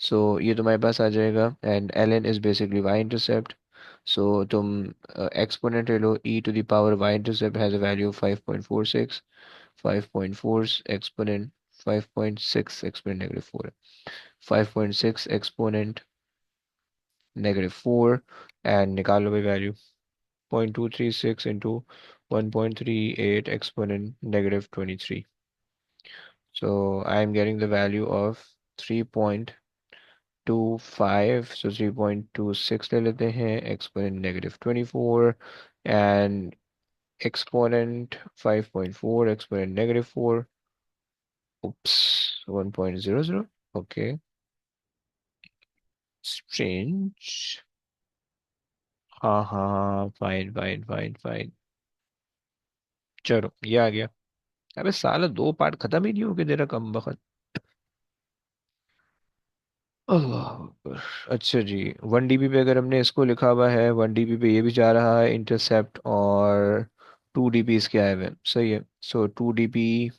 so ये तुम्हारे पास आ जाएगा and ln is basically y intercept. So तुम exponent ले लो, e to the power y intercept has a value of 5.46, 5.4 exponent 5.6 exponent -4 है, 5.6 एक्सपोनेंट -4 एंड निकालो भाई value, 0.236 into 1.38 exponent -23। So I am getting the value of 3.25, so 3.26 ले लेते हैं, exponent -24 and exponent 5.4 exponent -4, oops, 1.00। Okay, strange. हाँ हाँ, fine fine fine fine, चलो ये आ गया। अबे साला, दो पार्ट खत्म ही नहीं हो गए तेरा, कम बखत। अल्लाह अकबर। अच्छा जी, 1 dB पे अगर हमने इसको लिखा हुआ है, 1 dB पे ये भी जा रहा है इंटरसेप्ट, और 2 dB इसके आए हुए हैं, सही है। सो 2 dB,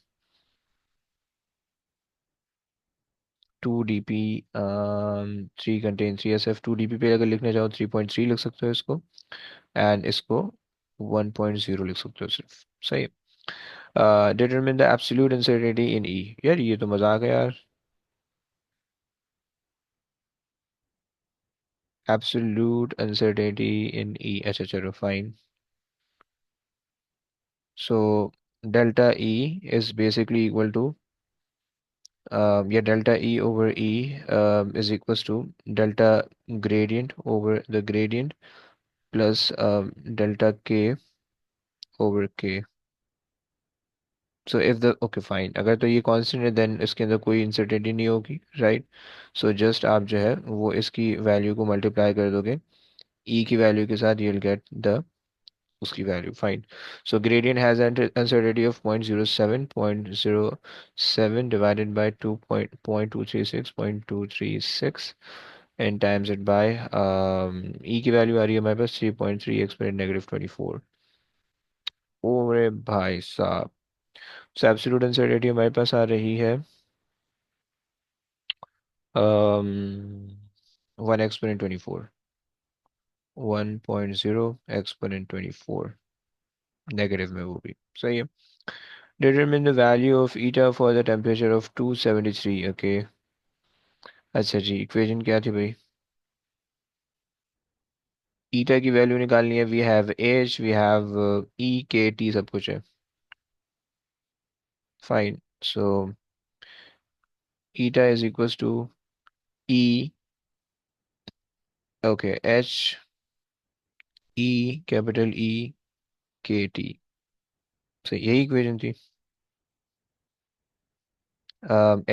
2 dB 3 contain 3 SF। 2 dB पे अगर लिखने जाओ 3.3 लिख सकते हो इसको, एंड इसको 1.0 लिख सकते हो सिर्फ, सही है। Determine the absolute uncertainty in E, यार ये तो मजाक है यार, एब्सोल्यूट अनसर्टेनिटी इन ई, अच्छा चलो fine. So delta E is basically equal to, या delta E over E is equals to delta gradient over the gradient plus delta K over K. So if the, okay fine, अगर तो ये constant है then इसके अंदर कोई इंसर्टेनिटी नहीं होगी, राइट। सो जस्ट आप जो है वो इसकी वैल्यू को मल्टीप्लाई कर दोगे ई की वैल्यू के साथ, यू विल गेट द उसकी value, fine. So gradient has an uncertainty of 0.07 divided by 2.236 and times it by e की वैल्यू आ रही है हमारे पास 3.3 एक्सपोनेंट -24। ओरे भाई साहब, एब्सोल्यूट अनसर्टेनिटी हमारे पास आ रही है 1 एक्सपोनेंट 24, 1.0 एक्सपोनेंट 24, नेगेटिव में वो भी सही है। Determine the value of eta for the temperature of 273। Okay, अच्छा जी, इक्वेशन क्या थी भाई? ईटा की वैल्यू निकालनी है। We have H, we have E K T, सब कुछ है। Fine, so eta is equals to E, okay, H E, capital E, K T. सही, यही इक्वेशन थी।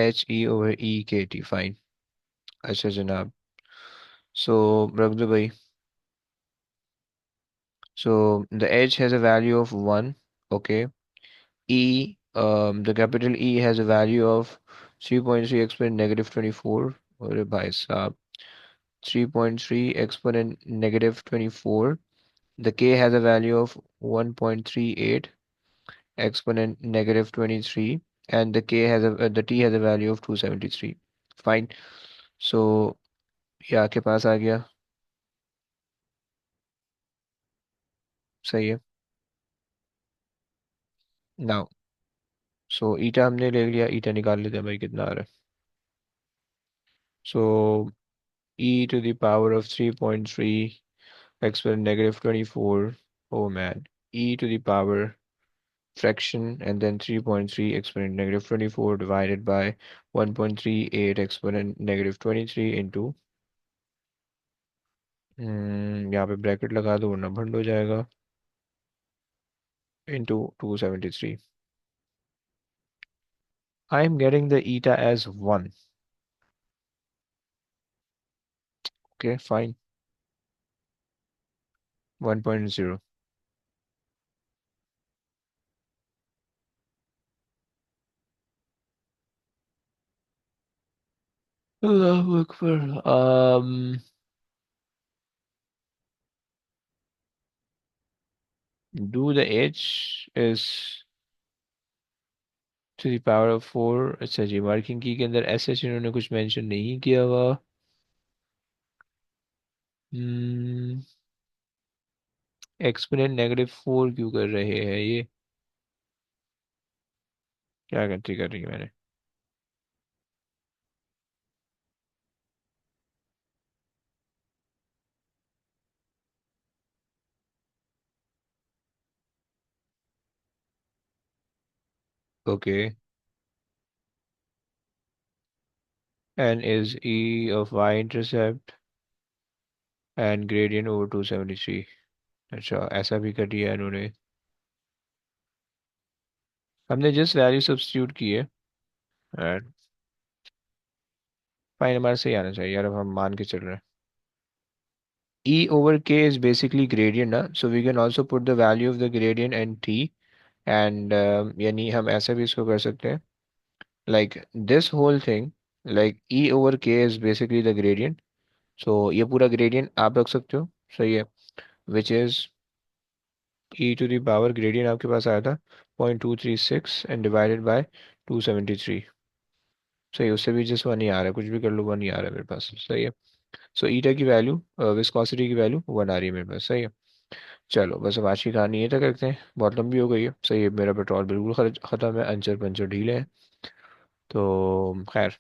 एच ई ओवर ई के टी, फाइन। अच्छा जनाब, सो रख दो भाई। So the H has a value of 1. Okay. E, the capital E has a value of 3.3 exponent negative 24. अरे भाई साहब, 3.3 exponent negative 24. The K has a value of 1.38 exponent negative 23. And the K has the T has a value of 273. Fine. So ये आपके पास आ गया। सही है। नाउ सो ईटा हमने ले लिया, ईटा निकाल लेते हैं भाई, कितना आ रहा है। So e to the power of 3.3 exponent negative 24. Oh man. E to the power fraction and then 3.3 exponent negative 24 divided by 1.38 exponent negative 23 into यहाँ पे ब्रैकेट लगा दो वरना भंड हो जाएगा, into 273. I am getting the eta as 1. Okay, fine. 1.0. Allahu Akbar. Do the h is to the power of 4। अच्छा जी, marking की के अंदर एस एच इन्होंने कुछ मेंशन नहीं किया हुआ। एक्सपोनेंट नेगेटिव 4 क्यों कर रहे हैं ये? क्या गलती कर रही है मैंने? Okay, n is e of y intercept and gradient over 273। अच्छा, ऐसा भी कर दिया इन्होंने। हमने जस्ट वैल्यू सब्स्टिट्यूट की है एंड फाइन हमारे सही आना चाहिए यार, अब हम मान के चल रहे हैं। E over K is basically gradient ना, so we can also put the value of the gradient and T, and यानी हम ऐसा भी इसको कर सकते हैं, like this whole thing, like E over K is basically the gradient, so ये पूरा gradient आप रख सकते हो। सही है, which is E to the power gradient आपके पास आया था 0.236 and divided by 273। सही, उससे भी जस्ट वन ही आ रहा है, कुछ भी कर लो वन ही आ रहा है मेरे पास। सही है, सो ईटा की वैल्यू, विस्कोसिटी की वैल्यू 1 आ रही है मेरे पास। सही है, चलो बस अब आज की कहानी ये तक करते हैं, बहुत लंबी हो गई है। सही है, मेरा पेट्रोल बिल्कुल खत्म है, अंचर पंचर ढीले हैं, तो खैर